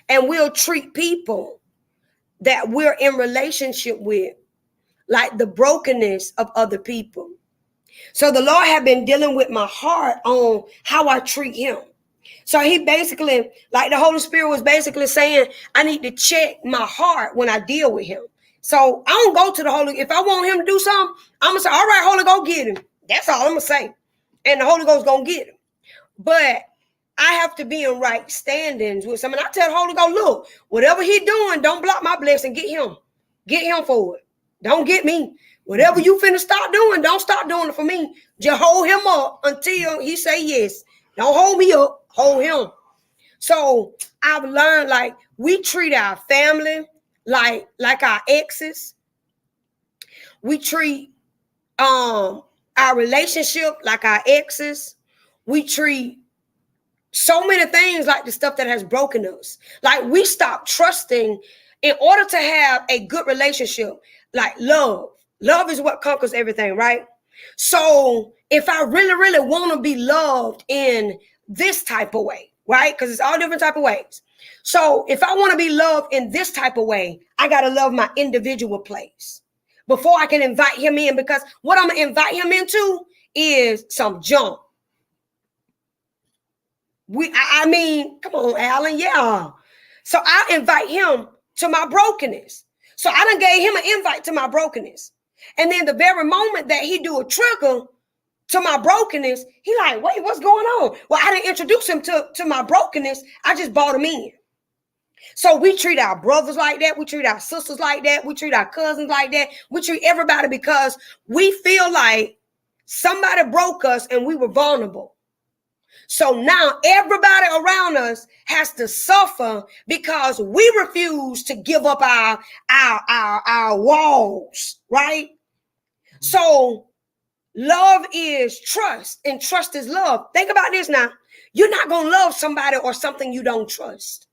and we'll treat people that we're in relationship with like the brokenness of other people. So the Lord had been dealing with my heart on how I treat him. So he basically, like the Holy Spirit was basically saying, I need to check my heart when I deal with him. So I don't go to the Holy. If I want him to do something, I'm going to say, all right, Holy Ghost, get him. That's all I'm going to say. And the Holy Ghost going to get him. But I have to be in right standings with someone. I tell the Holy Ghost, look, whatever he doing, don't block my blessing. Get him. Get him for it. Don't get me. Whatever you finna start doing, don't stop doing it for me. Just hold him up until he say yes. Don't hold me up. Hold him. So I've learned, like, we treat our family like our exes. We treat our relationship like our exes. We treat so many things like the stuff that has broken us. Like, we stop trusting in order to have a good relationship. Like love is what conquers everything, right? So if I really, really want to be loved in this type of way, right? Because it's all different type of ways. So if I want to be loved in this type of way, I got to love my individual place before I can invite him in, because what I'm going to invite him into is some junk. I mean, come on, Alan, yeah. So I invite him to my brokenness. So I done gave him an invite to my brokenness. And then the very moment that he do a trigger to my brokenness, he like, wait, what's going on? Well, I didn't introduce him to my brokenness. I just brought him in. So we treat our brothers like that. We treat our sisters like that. We treat our cousins like that. We treat everybody because we feel like somebody broke us and we were vulnerable. So now everybody around us has to suffer because we refuse to give up our walls, right? So love is trust, and trust is love. Think about this now. You're not going to love somebody or something you don't trust.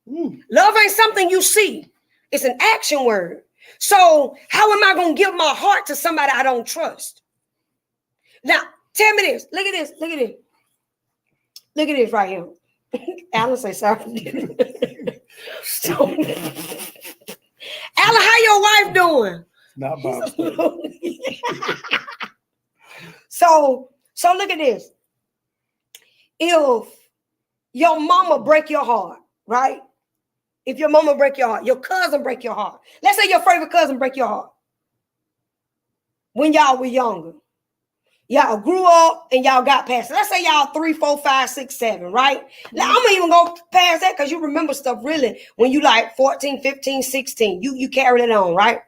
Love ain't something you see. It's an action word. So how am I going to give my heart to somebody I don't trust? Now, tell me this. Look at this. Look at this. Look at this right here. Alan say sorry. So, Alan, how your wife doing? Not Bob. So look at this. If your mama break your heart, right? If your mama break your heart, your cousin break your heart. Let's say your favorite cousin break your heart. When y'all were younger. Y'all grew up and y'all got past it. Let's say y'all 3, 4, 5, 6, 7, right? Now, I'm gonna even go past that because you remember stuff really when you like 14, 15, 16. You carried it on, right?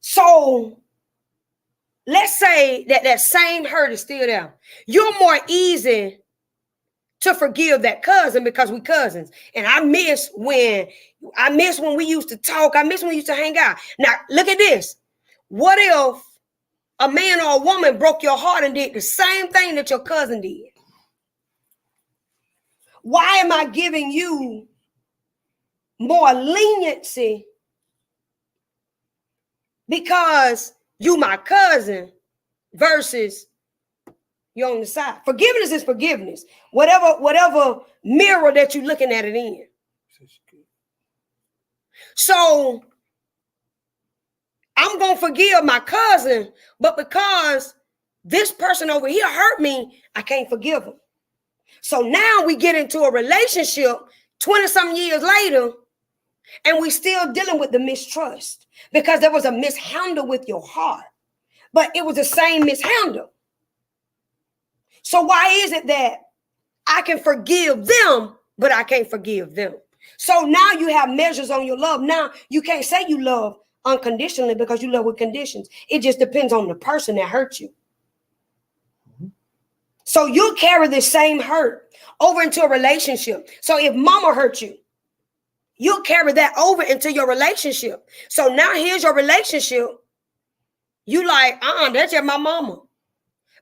So let's say that same hurt is still there. You're more easy to forgive that cousin because we cousins. And I miss when we used to talk. I miss when we used to hang out. Now, look at this. What if a man or a woman broke your heart and did the same thing that your cousin did? Why am I giving you more leniency because you my cousin versus you on the side? Forgiveness is forgiveness. Whatever mirror that you're looking at it in. So I'm going to forgive my cousin, but because this person over here hurt me, I can't forgive him. So now we get into a relationship 20-something years later, And we still dealing with the mistrust because there was a mishandle with your heart, but it was the same mishandle. So why is it that I can forgive them, but I can't forgive them? So now you have measures on your love. Now you can't say you love unconditionally because you love with conditions. It just depends on the person that hurt you. So you'll carry the same hurt over into a relationship. So if mama hurt you, you'll carry that over into your relationship. So now here's your relationship. You like, that's just my mama.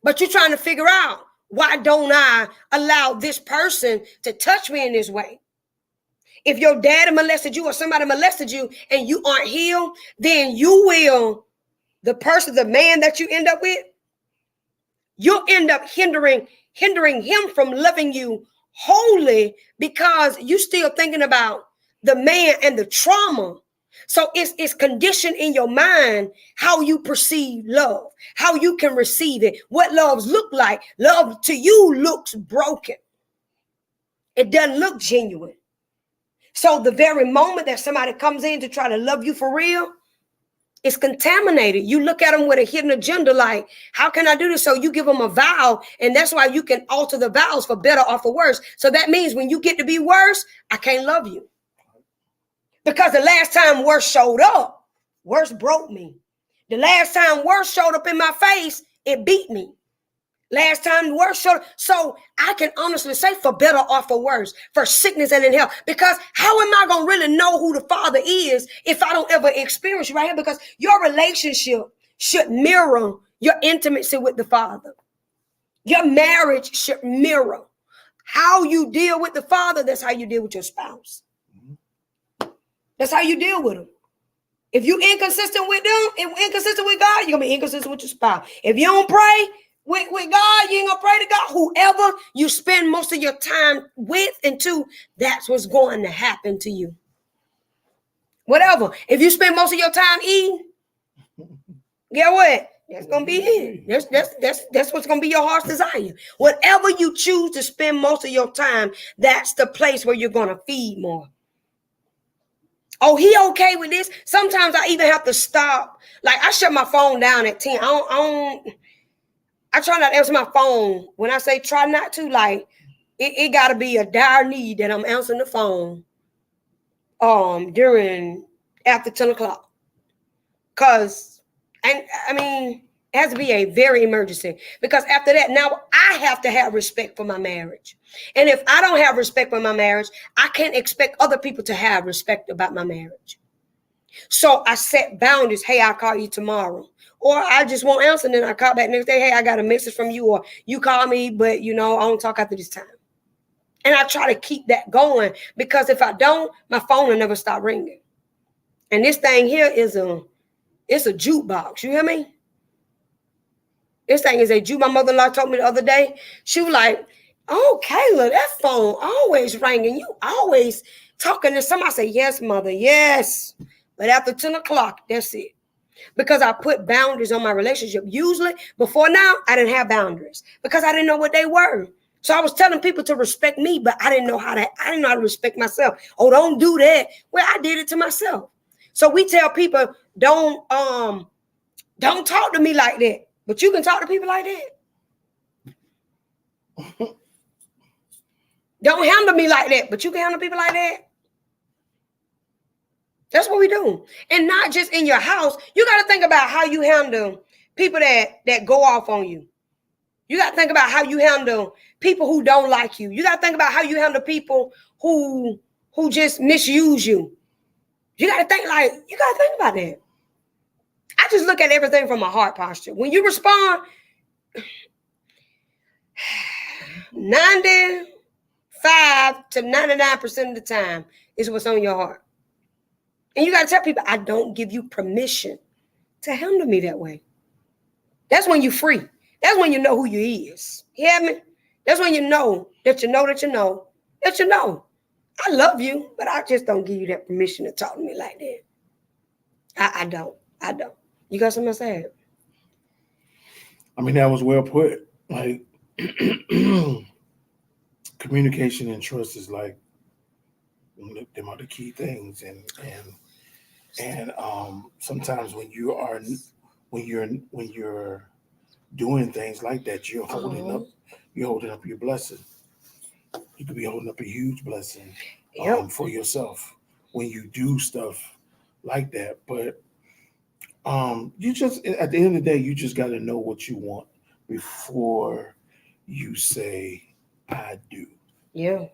But you're trying to figure out, why don't I allow this person to touch me in this way? If your daddy molested you or somebody molested you and you aren't healed, then you will, the person, the man that you end up with, you'll end up hindering him from loving you wholly because you still thinking about the man and the trauma. So it's conditioned in your mind how you perceive love, how you can receive it, what loves look like. Love to you looks broken. It doesn't look genuine. So the very moment that somebody comes in to try to love you for real, it's contaminated. You look at them with a hidden agenda, like, how can I do this? So you give them a vow, and that's why you can alter the vows for better or for worse. So that means when you get to be worse, I can't love you. Because the last time worse showed up, worse broke me. The last time worse showed up in my face, it beat me. Last time worse showed up. So I can honestly say for better or for worse, for sickness and in health. Because how am I going to really know who the Father is if I don't ever experience you right here? Because your relationship should mirror your intimacy with the Father. Your marriage should mirror how you deal with the Father. That's how you deal with your spouse. That's how you deal with them. If you're inconsistent with them, if inconsistent with God, you're going to be inconsistent with your spouse. If you don't pray with God, you ain't going to pray to God. Whoever you spend most of your time with and to, that's what's going to happen to you. Whatever. If you spend most of your time eating, get what? That's going to be it. That's what's going to be your heart's desire. Whatever you choose to spend most of your time, that's the place where you're going to feed more. Oh, he okay with this? Sometimes I even have to stop. Like, I shut my phone down at 10. I try not to answer my phone. When I say try not to, like, it got to be a dire need that I'm answering the phone during after 10 o'clock. Because, and I mean, it has to be a very emergency. Because after that, now I have to have respect for my marriage. And if I don't have respect for my marriage, I can't expect other people to have respect about my marriage. So I set boundaries. Hey, I'll call you tomorrow. Or I just won't answer, and then I call back next day. Hey, I got a message from you, or you call me, but I don't talk after this time. And I try to keep that going because if I don't, my phone will never stop ringing. And this thing here it's a jukebox. You hear me? This thing is a juke. My mother-in-law told me the other day. She was like, "Oh, Kayla, that phone always ringing. You always talking to somebody." I say, "Yes, mother, yes." But after 10 o'clock, that's it. Because I put boundaries on my relationship. Usually, before now, I didn't have boundaries because I didn't know what they were. So I was telling people to respect me, but I didn't know how to respect myself. Oh, don't do that. Well, I did it to myself. So we tell people, don't talk to me like that. But you can talk to people like that. Don't handle me like that, but you can handle people like that. That's what we do. And not just in your house. You got to think about how you handle people that go off on you. You got to think about how you handle people who don't like you. You got to think about how you handle people who just misuse you. You got to think about that. I just look at everything from a heart posture. When you respond, 95 to 99% of the time is what's on your heart. And you got to tell people, I don't give you permission to handle me that way. That's when you're free. That's when you know who you is. You hear me? That's when you know that you know that you know that you know. I love you, but I just don't give you that permission to talk to me like that. I don't. You got something to say? I mean, that was well put. Like, communication and trust is like Them are the key things, and sometimes when you're doing things like that, you're holding up your blessing. You could be holding up a huge blessing Yep. for yourself when you do stuff like that. But you just at the end of the day, you just got to know what you want before you say I do. Yeah.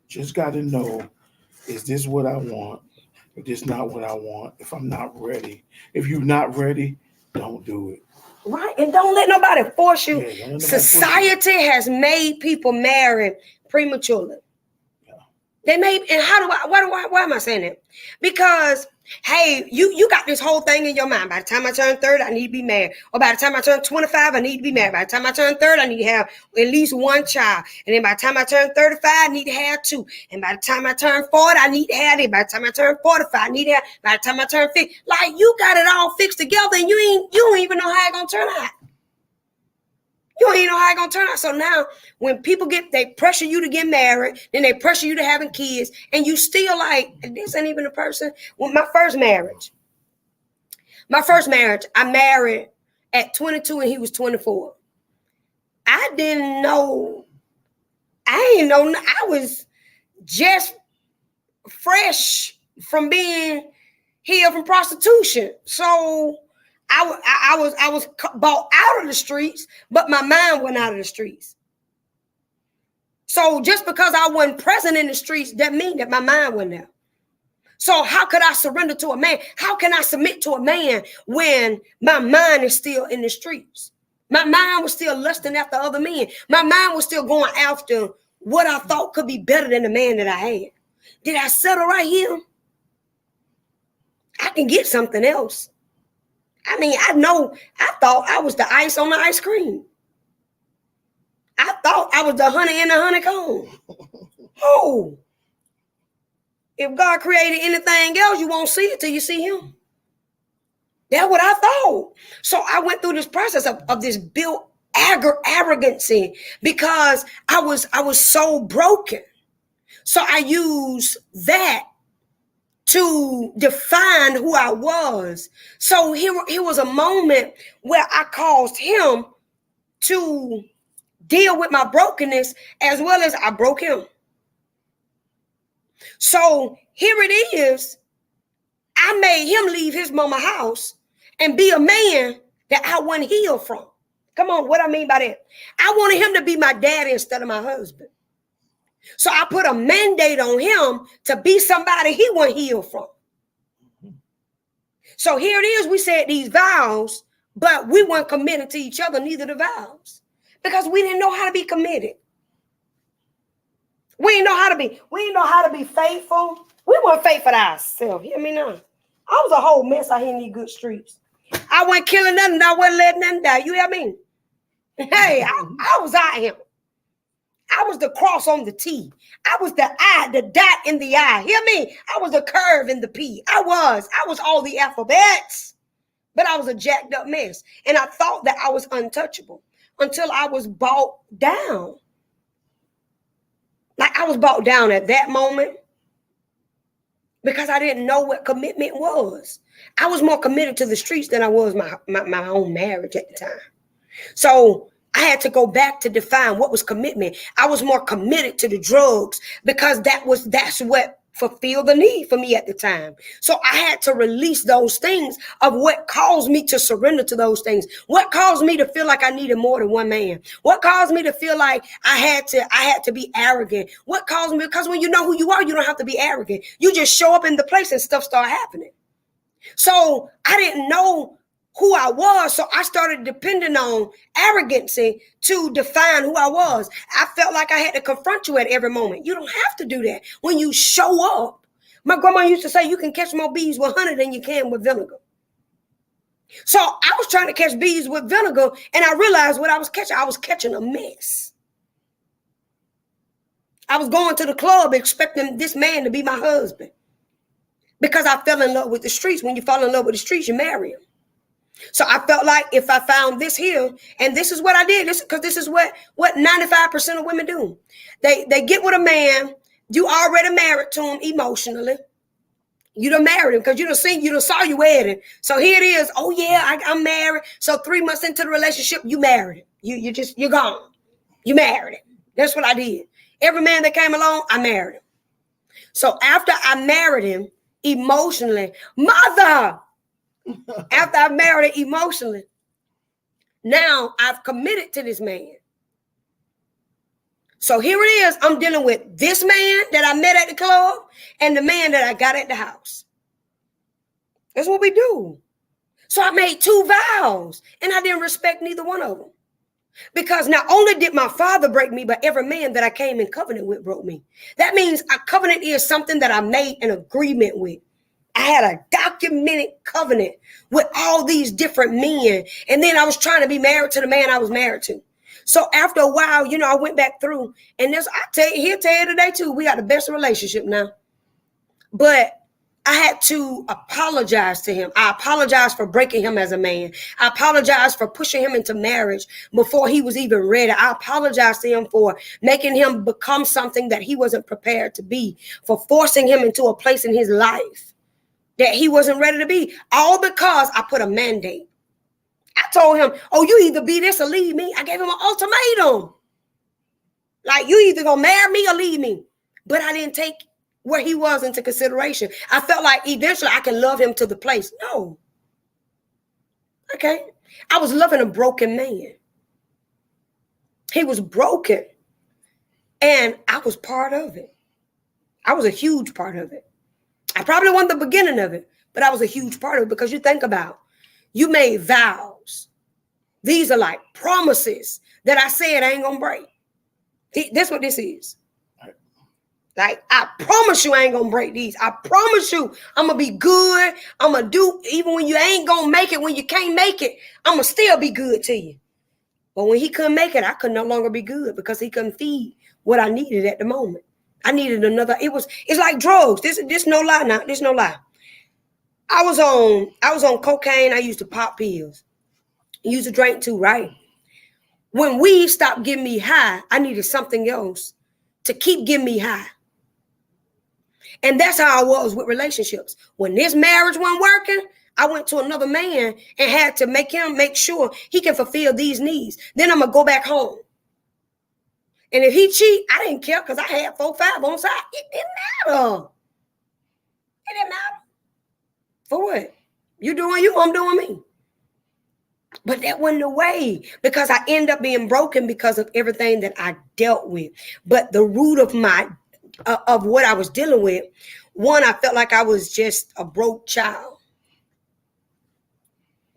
Just got to know, is this what I want? If this not what I want, if I'm not ready, if you're not ready, don't do it. Right. And don't let nobody force you. Yeah, don't let nobody Society has made people marry prematurely. Yeah. They made, and why am I saying that? Because hey, you got this whole thing in your mind. By the time I turn 30, I need to be married. Or by the time I turn 25, I need to be married. By the time I turn 30, I need to have at least one child. And then by the time I turn 35, I need to have two. And by the time I turn 40, I need to have it. By the time I turn 45, I need to have. By the time I turn 50, like you got it all fixed together, and you don't even know how it's gonna turn out. You don't even know how it's gonna turn out. So now when people they pressure you to get married, then they pressure you to having kids, and you still like, this ain't even a person. Well, my first marriage, I married at 22 and he was 24. I didn't know, I was just fresh from being healed from prostitution. So I was bought out of the streets, but my mind went out of the streets. So just because I wasn't present in the streets, that means that my mind went there. So how could I surrender to a man? How can I submit to a man when my mind is still in the streets? My mind was still lusting after other men. My mind was still going after what I thought could be better than the man that I had. Did I settle right here? I can get something else. I mean, I thought I was the ice on the ice cream. I thought I was the honey in the honeycomb. Oh, if God created anything else, you won't see it till you see him. That's what I thought. So I went through this process of this built arrogancy because I was so broken. So I used that to define who I was. So here was a moment where I caused him to deal with my brokenness as well as I broke him. So here it is. I made him leave his mama house and be a man that I wasn't healed from. Come on, what I mean by that? I wanted him to be my daddy instead of my husband. So I put a mandate on him to be somebody he wasn't healed from. So here it is. We said these vows, but we weren't committed to each other, neither the vows, because we didn't know how to be committed. We didn't know how to be faithful. We weren't faithful to ourselves. Hear me now. I was a whole mess out here in these good streets. I wasn't killing nothing. I wasn't letting nothing die. You hear me? Hey, I was out here. I was the cross on the T. I was the I, the dot in the I. Hear me? I was the curve in the P. I was all the alphabets, but I was a jacked up mess. And I thought that I was untouchable until I was brought down. Like I was brought down at that moment because I didn't know what commitment was. I was more committed to the streets than I was my own marriage at the time. So I had to go back to define what was commitment. I was more committed to the drugs because that's what fulfilled the need for me at the time. So I had to release those things of what caused me to surrender to those things. What caused me to feel like I needed more than one man? What caused me to feel like I had to be arrogant? What caused me? Because when you know who you are, you don't have to be arrogant. You just show up in the place and stuff start happening. So I didn't know who I was, so I started depending on arrogancy to define who I was. I felt like I had to confront you at every moment. You don't have to do that when you show up. My grandma used to say you can catch more bees with honey than you can with vinegar. So I was trying to catch bees with vinegar, and I realized what I was catching. I was catching a mess. I was going to the club expecting this man to be my husband because I fell in love with the streets. When you fall in love with the streets, you marry him. So I felt like if I found this here, and this is what I did, because this is what 95% of women do. They get with a man You already married to him emotionally. You done married him because you done saw your wedding. So here it is. Oh yeah, I'm married. So 3 months into the relationship, you married him. You're gone. You married him. That's what I did. Every man that came along, I married him. So after I married him emotionally, mother, after I married him emotionally, now I've committed to this man. So here it is. I'm dealing with this man that I met at the club and the man that I got at the house. That's what we do. So I made 2 vows and I didn't respect neither one of them. Because not only did my father break me, but every man that I came in covenant with broke me. That means a covenant is something that I made an agreement with. I had a documented covenant with all these different men. And then I was trying to be married to the man I was married to. So after a while, I went back through, and he'll tell you today too, we got the best relationship now. But I had to apologize to him. I apologized for breaking him as a man. I apologized for pushing him into marriage before he was even ready. I apologized to him for making him become something that he wasn't prepared to be, for forcing him into a place in his life that he wasn't ready to be, all because I put a mandate. I told him, oh, you either be this or leave me. I gave him an ultimatum. Like, you either gonna marry me or leave me. But I didn't take where he was into consideration. I felt like eventually I can love him to the place. No. Okay. I was loving a broken man. He was broken. And I was part of it. I was a huge part of it. I probably wasn't the beginning of it, but I was a huge part of it, because you think about, you made vows. These are like promises that I said I ain't gonna break. That's what this is. Like, I promise you I ain't gonna break these. I promise you I'm gonna be good. I'm gonna do, even when you ain't gonna make it, when you can't make it, I'm gonna still be good to you. But when he couldn't make it, I could no longer be good, because he couldn't feed what I needed at the moment. I needed another. It's like drugs. This no lie now. This no lie. I was on cocaine. I used to pop pills. I used to drink too, right? When weed stopped getting me high, I needed something else to keep getting me high. And that's how I was with relationships. When this marriage wasn't working, I went to another man and had to make sure he can fulfill these needs. Then I'm going to go back home. And if he cheat, I didn't care, because I had 4, 5 on side. It didn't matter. It didn't matter. For what? You doing you, I'm doing me. But that wasn't the way, because I end up being broken because of everything that I dealt with. But the root of of what I was dealing with, one, I felt like I was just a broke child.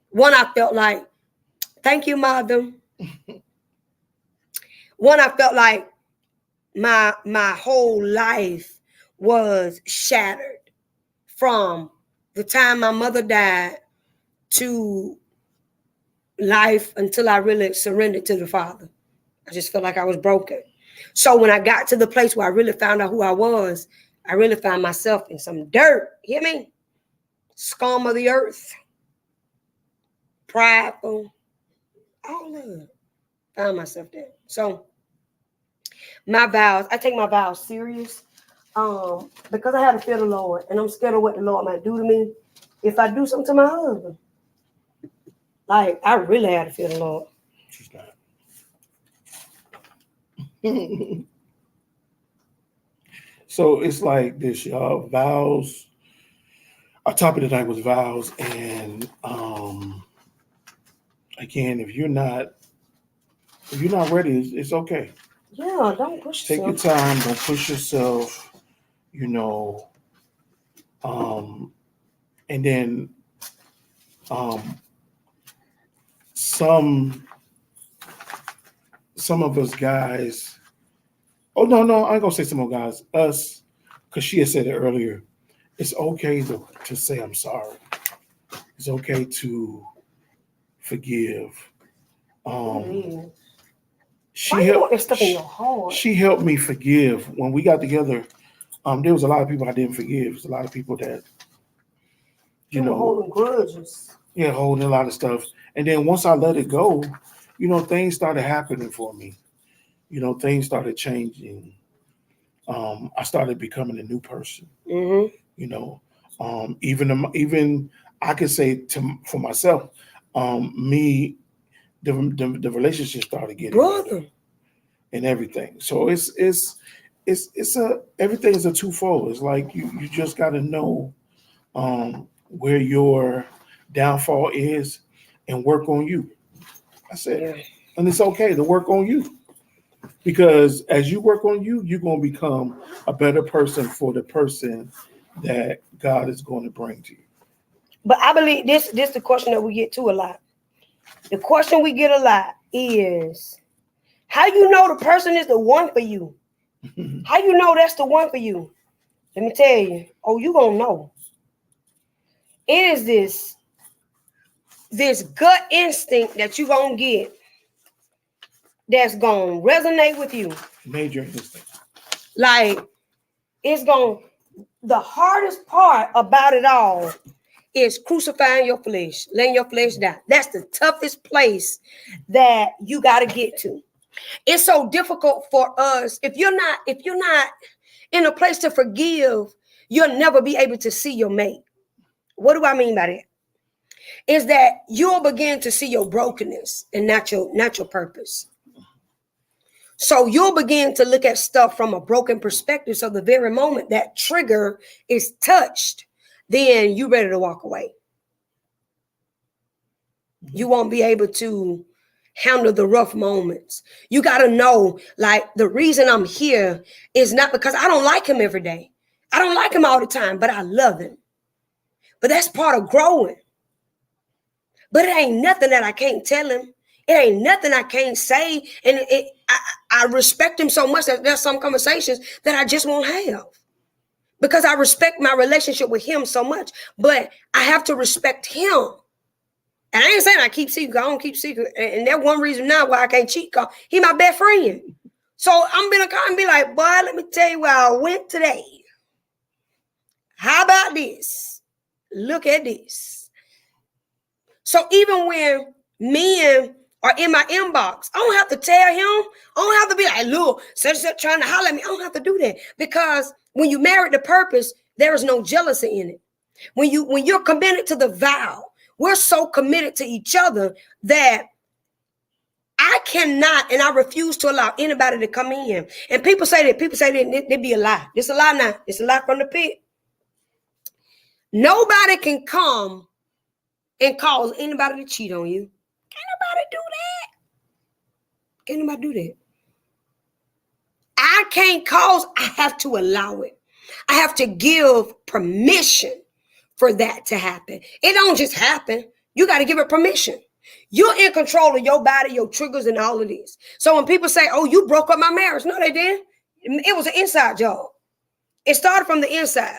One, I felt like, thank you, mother. One, I felt like my whole life was shattered from the time my mother died to life until I really surrendered to the Father. I just felt like I was broken. So when I got to the place where I really found out who I was, I really found myself in some dirt. Hear me? Scum of the earth. Prideful. All of it. Found myself there. So my vows, I take my vows serious. Because I had to fear the Lord, and I'm scared of what the Lord might do to me if I do something to my husband. Like, I really had to fear the Lord. She's not. So it's like this, y'all. Vows. Our topic tonight was vows, and again, if you're not ready, it's okay. Yeah, don't push Take yourself. your time. Don't push yourself. And then some of us guys. Oh no, I ain't gonna say some of guys. Us, because she had said it earlier. It's okay to say I'm sorry. It's okay to forgive. She helped me forgive. When we got together, there was a lot of people I didn't forgive. There was a lot of people that, holding grudges. Yeah, holding a lot of stuff. And then once I let it go, things started happening for me. Things started changing. I started becoming a new person. Mm-hmm. You know, even I could say for myself, me the relationship started getting better Brother. and everything. So it's a everything is a twofold. It's like you just got to know where your downfall is and work on you. That's it. Yeah. And it's okay to work on you, because as you work on you, you're going to become a better person for the person that God is going to bring to you. But I believe this is the question that we get to a lot. The question we get a lot is, how you know the person is the one for you? How you know that's the one for you? Let me tell you. Oh, you gonna know. It is this gut instinct that you gonna get that's gonna resonate with you. Major instinct. Like, it's gonna, the hardest part about it all is crucifying your flesh, letting your flesh die. That's the toughest place that you got to get to. It's so difficult for us. If you're not in a place to forgive, you'll never be able to see your mate. What do I mean by that? Is that you'll begin to see your brokenness and not your purpose. So you'll begin to look at stuff from a broken perspective. So the very moment that trigger is touched, then you're ready to walk away. You won't be able to handle the rough moments. You got to know, like, the reason I'm here is not because I don't like him every day. I don't like him all the time, but I love him. But that's part of growing. But it ain't nothing that I can't tell him. It ain't nothing I can't say. And I respect him so much that there's some conversations that I just won't have, because I respect my relationship with him so much. But I have to respect him. And I ain't saying I keep secret. I don't keep secret. And that's one reason now why I can't cheat, because he my best friend. So I'm gonna call and be like, boy, let me tell you where I went today. How about this? Look at this. So even when men are in my inbox, I don't have to tell him. I don't have to be like, look, such trying to holler at me. I don't have to do that, because when you married to purpose, there is no jealousy in it. When you're committed to the vow, we're so committed to each other that I cannot and I refuse to allow anybody to come in. And people say that they be a lie. It's a lie now. It's a lie from the pit. Nobody can come and cause anybody to cheat on you. Can't nobody do that. Can't nobody do that. I can't cause, I have to allow it. I have to give permission for that to happen. It don't just happen. You got to give it permission. You're in control of your body, your triggers, and all of this. So when people say, oh, you broke up my marriage. No, they didn't. It was an inside job. It started from the inside.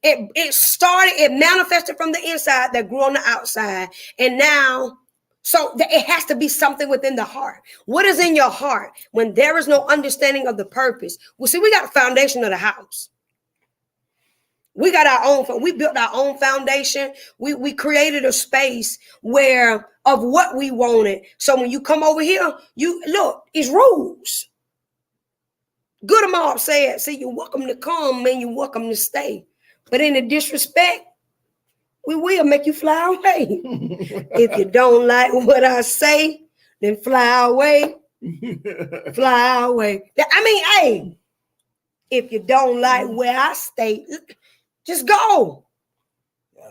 It manifested from the inside that grew on the outside. And now, so it has to be something within the heart. What is in your heart when there is no understanding of the purpose? Well, see, we got a foundation of the house. We got our own, we built our own foundation. We created a space where of what we wanted. So when you come over here, you look, it's rules. Good Mob said, see, you're welcome to come, man, you're welcome to stay. But in the disrespect, we will make you fly away. If you don't like what I say, then fly away. Fly away. I mean, hey, if you don't like where I stay, just go.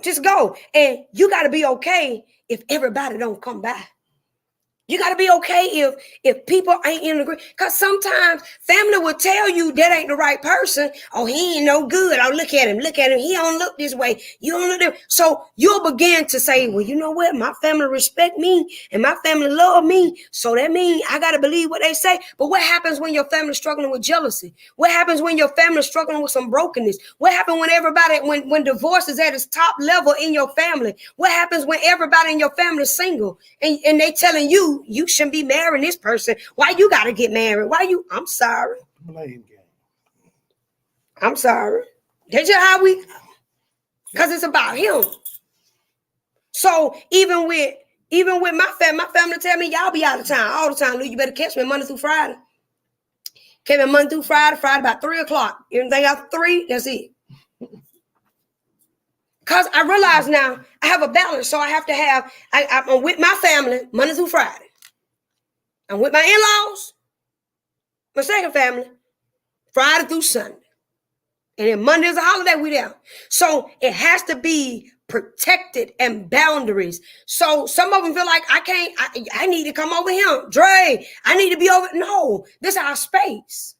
Just go. And you got to be okay if everybody don't come by. You got to be okay if people ain't in agreement. Because sometimes family will tell you that ain't the right person. Oh, he ain't no good. Oh, look at him. Look at him. He don't look this way. You don't look this. So you'll begin to say, well, you know what? My family respect me and my family love me. So that means I got to believe what they say. But what happens when your family's struggling with jealousy? What happens when your family's struggling with some brokenness? What happens when everybody, when divorce is at its top level in your family? What happens when everybody in your family is single and they telling you, you shouldn't be marrying this person. Why you got to get married? Why you? I'm sorry. I'm sorry. That's just how we, because it's about him. So even with my family tell me, y'all be out of town all the time. Lou, you better catch me Monday through Friday. Came in Monday through Friday, Friday about 3 o'clock. Anything after 3, that's it. Because I realize now I have a balance. So I have to have, I'm with my family Monday through Friday. I'm with my in-laws, my second family, Friday through Sunday. And then Monday is a holiday, we there. So it has to be protected and boundaries. So some of them feel like I need to come over here. Dre, I need to be over. No, this is our space.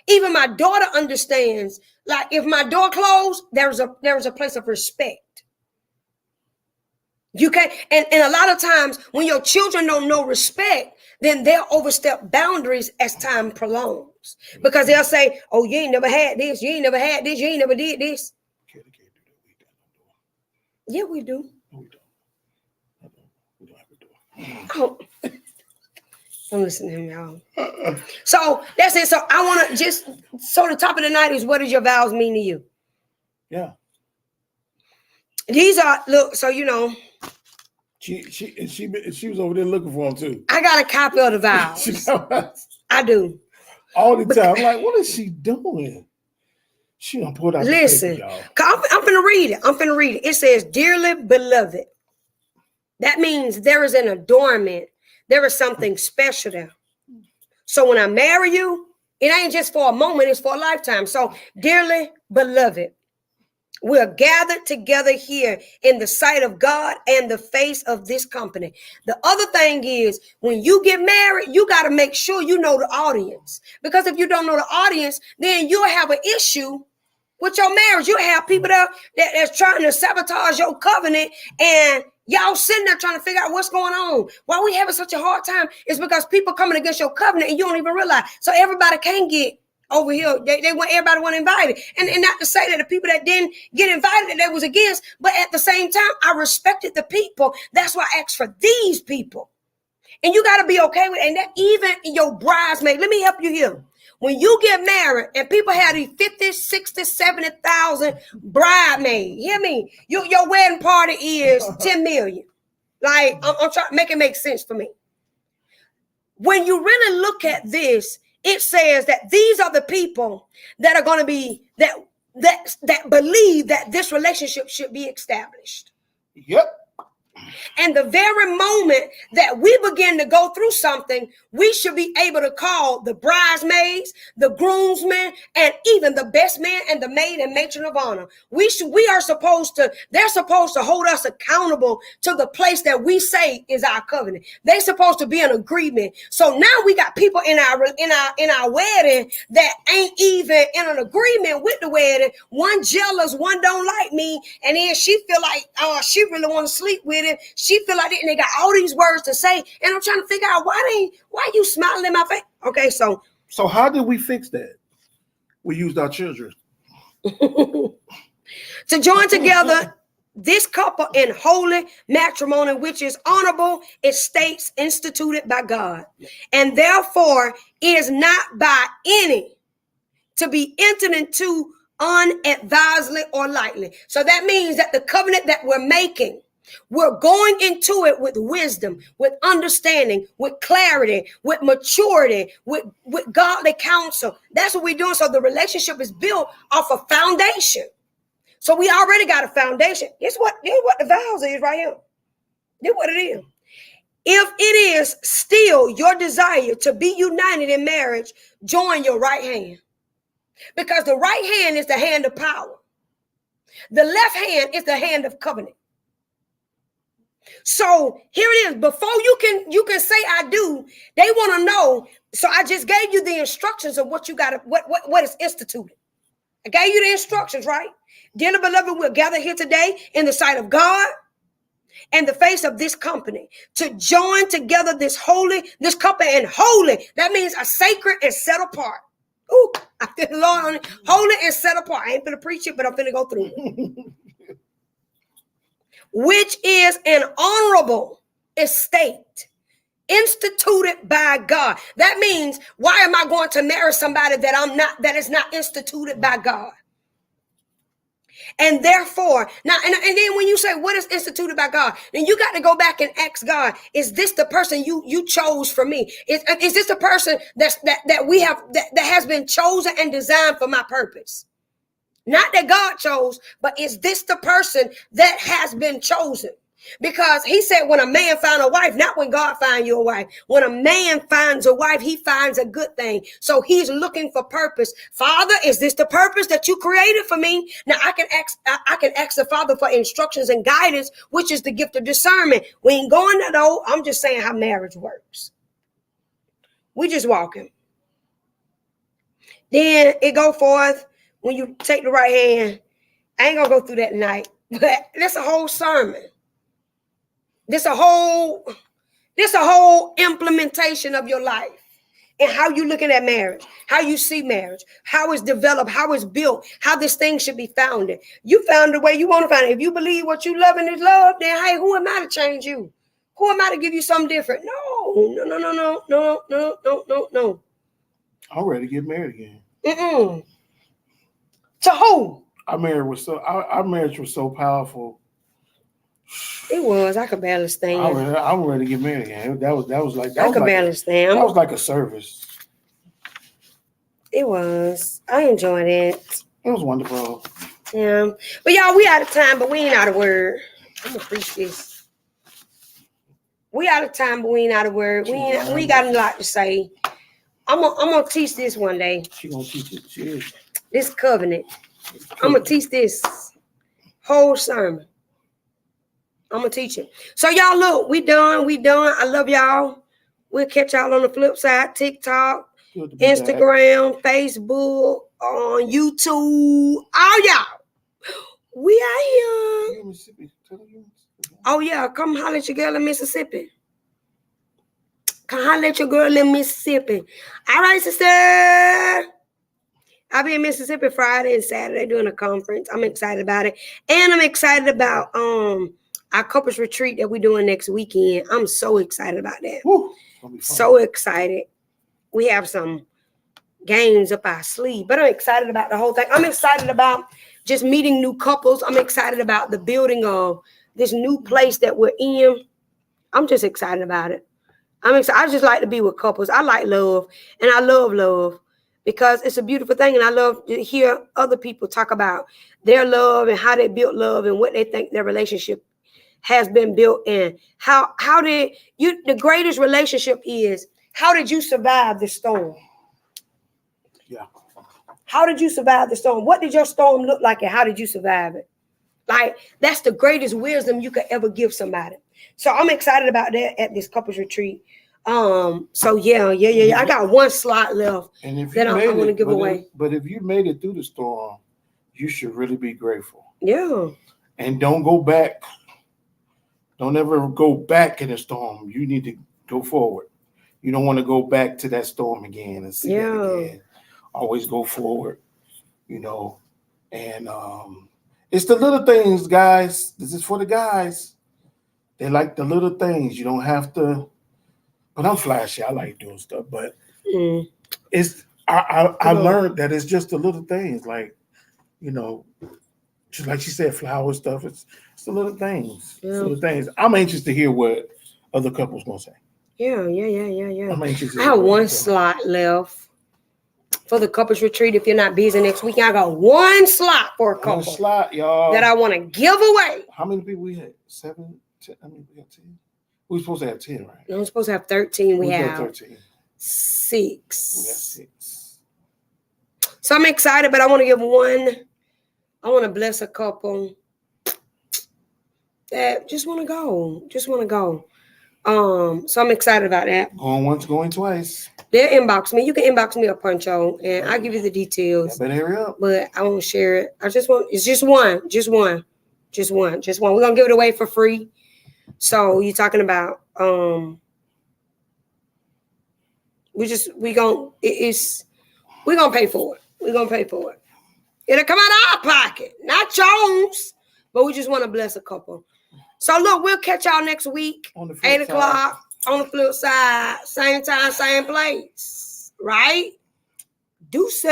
Even my daughter understands, like if my door closed, there's a place of respect. You can't, and a lot of times when your children don't know respect, then they'll overstep boundaries as time prolongs. Because they'll say, oh, you ain't never had this, you ain't never had this, you ain't never did this. Yeah, we do. No, we don't. We don't have a door. Oh, don't listen to him, y'all. So that's it. So I want to just, so the top of the night is, what does your vows mean to you? Yeah. These are, look, so you know. She was over there looking for them too. I got a copy of the vows. I do. All the time. I'm like, what is she doing? She done pulled out listen, the paper, y'all. I'm finna read it. I'm finna read it. It says, dearly beloved. That means there is an adornment. There is something special there. So when I marry you, it ain't just for a moment, it's for a lifetime. So, dearly beloved, we're gathered together here in the sight of God and the face of this company. The other thing is, when you get married, you got to make sure you know the audience. Because if you don't know the audience, then you'll have an issue with your marriage. You have people that's trying to sabotage your covenant, and y'all sitting there trying to figure out what's going on. Why we having such a hard time is because people coming against your covenant and you don't even realize. So everybody can't get over here. They want everybody want invited. And not to say that the people that didn't get invited, that they was against, but at the same time, I respected the people. That's why I asked for these people. And you got to be okay with it. And that even your bridesmaid, let me help you here. When you get married and people have these 50, 60, 70,000 bridesmaids, hear me? Your wedding party is 10 million. Like, I'm trying to make it make sense for me. When you really look at this, it says that these are the people that are going to be, that believe that this relationship should be established. Yep. And the very moment that we begin to go through something, we should be able to call the bridesmaids, the groomsmen, and even the best man and the maid and matron of honor. They're supposed to hold us accountable to the place that we say is our covenant. They're supposed to be in agreement. So now we got people in our wedding that ain't even in an agreement with the wedding. One jealous, one don't like me, and then she feel like she really want to sleep with it. She feel like it, and they got all these words to say, and I'm trying to figure out why you smiling in my face. Okay, so how did we fix that? We used our children to join together this couple in holy matrimony, which is honorable estates instituted by God, and therefore is not by any to be entered into unadvisedly or lightly. So that means that the covenant that we're making, we're going into it with wisdom, with understanding, with clarity, with maturity, with godly counsel. That's what we're doing. So the relationship is built off a foundation. So we already got a foundation. Here's what the vows is right here. Here's what it is. If it is still your desire to be united in marriage, join your right hand. Because the right hand is the hand of power. The left hand is the hand of covenant. So here it is. Before you can say I do, they want to know. So I just gave you the instructions of what you got to, what is instituted. I gave you the instructions, right? Dearly beloved, we're gathered here today in the sight of God and the face of this company to join together this company, and holy. That means a sacred and set apart. Ooh, I feel the Lord on it. Holy and set apart. I ain't gonna preach it, but I'm gonna go through it. Which is an honorable estate instituted by God. That means, why am I going to marry somebody that is not instituted by God? And therefore, now, and then when you say what is instituted by God, then you got to go back and ask God, is this the person you chose for me? Is this the person that we have that has been chosen and designed for my purpose? Not that God chose, but is this the person that has been chosen? Because he said when a man found a wife, not when God find you a wife. When a man finds a wife, he finds a good thing. So he's looking for purpose. Father, is this the purpose that you created for me? Now I can ask the Father for instructions and guidance, which is the gift of discernment. We ain't going there though. I'm just saying how marriage works. We just walking. Then it go forth when you take the right hand. I ain't gonna go through that tonight, but that's a whole sermon. This a whole implementation of your life and how you looking at marriage, how you see marriage, how it's developed, how it's built, how this thing should be founded. You found the way you want to find it. If you believe what you love and is love, then hey, who am I to change you? Who am I to give you something different? No. I'm ready to get married again. To who? Our marriage was so powerful. It was. I could barely stand. I'm ready to get married again. That was like barely stand. That was like a service. It was. I enjoyed it. It was wonderful. Yeah. But y'all, we out of time, but we ain't out of word. I'm gonna preach this. We out of time, but we ain't out of word. We got a lot to say. I'm gonna teach this one day. She gonna teach it. She is. This covenant. I'm gonna teach this whole sermon. I'm gonna teach it. So y'all look, we done. I love y'all. We'll catch y'all on the flip side. TikTok, Instagram, Facebook, on YouTube. All y'all. We out here. Oh yeah, come holler at your girl in Mississippi. Come holler at your girl in Mississippi. All right, sister. I'll be in Mississippi Friday and Saturday doing a conference. I'm excited about it. And I'm excited about our couples retreat that we're doing next weekend. I'm so excited about that. Woo, so excited. We have some games up our sleeve, but I'm excited about the whole thing. I'm excited about just meeting new couples. I'm excited about the building of this new place that we're in. I'm just excited about it. I just like to be with couples. I like love, and I love love because it's a beautiful thing. And I love to hear other people talk about their love and how they built love and what they think their relationship has been built in. The greatest relationship is, how did you survive the storm? Yeah. How did you survive the storm? What did your storm look like and how did you survive it? Like, that's the greatest wisdom you could ever give somebody. So I'm excited about that at this couples retreat. So yeah. I got one slot left that I want to give away. But if you made it through the storm, you should really be grateful. Yeah. And don't go back. Don't ever go back in the storm. You need to go forward. You don't want to go back to that storm again and see that again. Always go forward, And it's the little things, guys. This is for the guys. They like the little things. You don't have to. But I'm flashy. I like doing stuff. But I learned that it's just the little things, like, just like she said, flower stuff. It's the little things. Yeah. It's the little things. I'm anxious to hear what other couples gonna say. Yeah. I'm anxious. I have one slot left for the couples retreat. If you're not busy next weekend, I got one slot for a couple. One slot, y'all. That I want to give away. How many people we had? 7, 10. I mean, we had 10. We're supposed to have 10, right? No, we're supposed to have 13. We have 13. 6. We have 6. So I'm excited, but I want to give one. I want to bless a couple that just want to go. So I'm excited about that. Going once, going twice. They'll inbox me. You can inbox me a Poncho, and I'll give you the details. Better hurry up. But I won't share it. It's just one. We're gonna give it away for free. So you're talking about we're gonna pay for it. We're gonna pay for it. It'll come out of our pocket, not Jones. But we just want to bless a couple. So look, we'll catch y'all next week, 8 o'clock on the flip side, same time, same place, right? Deuces.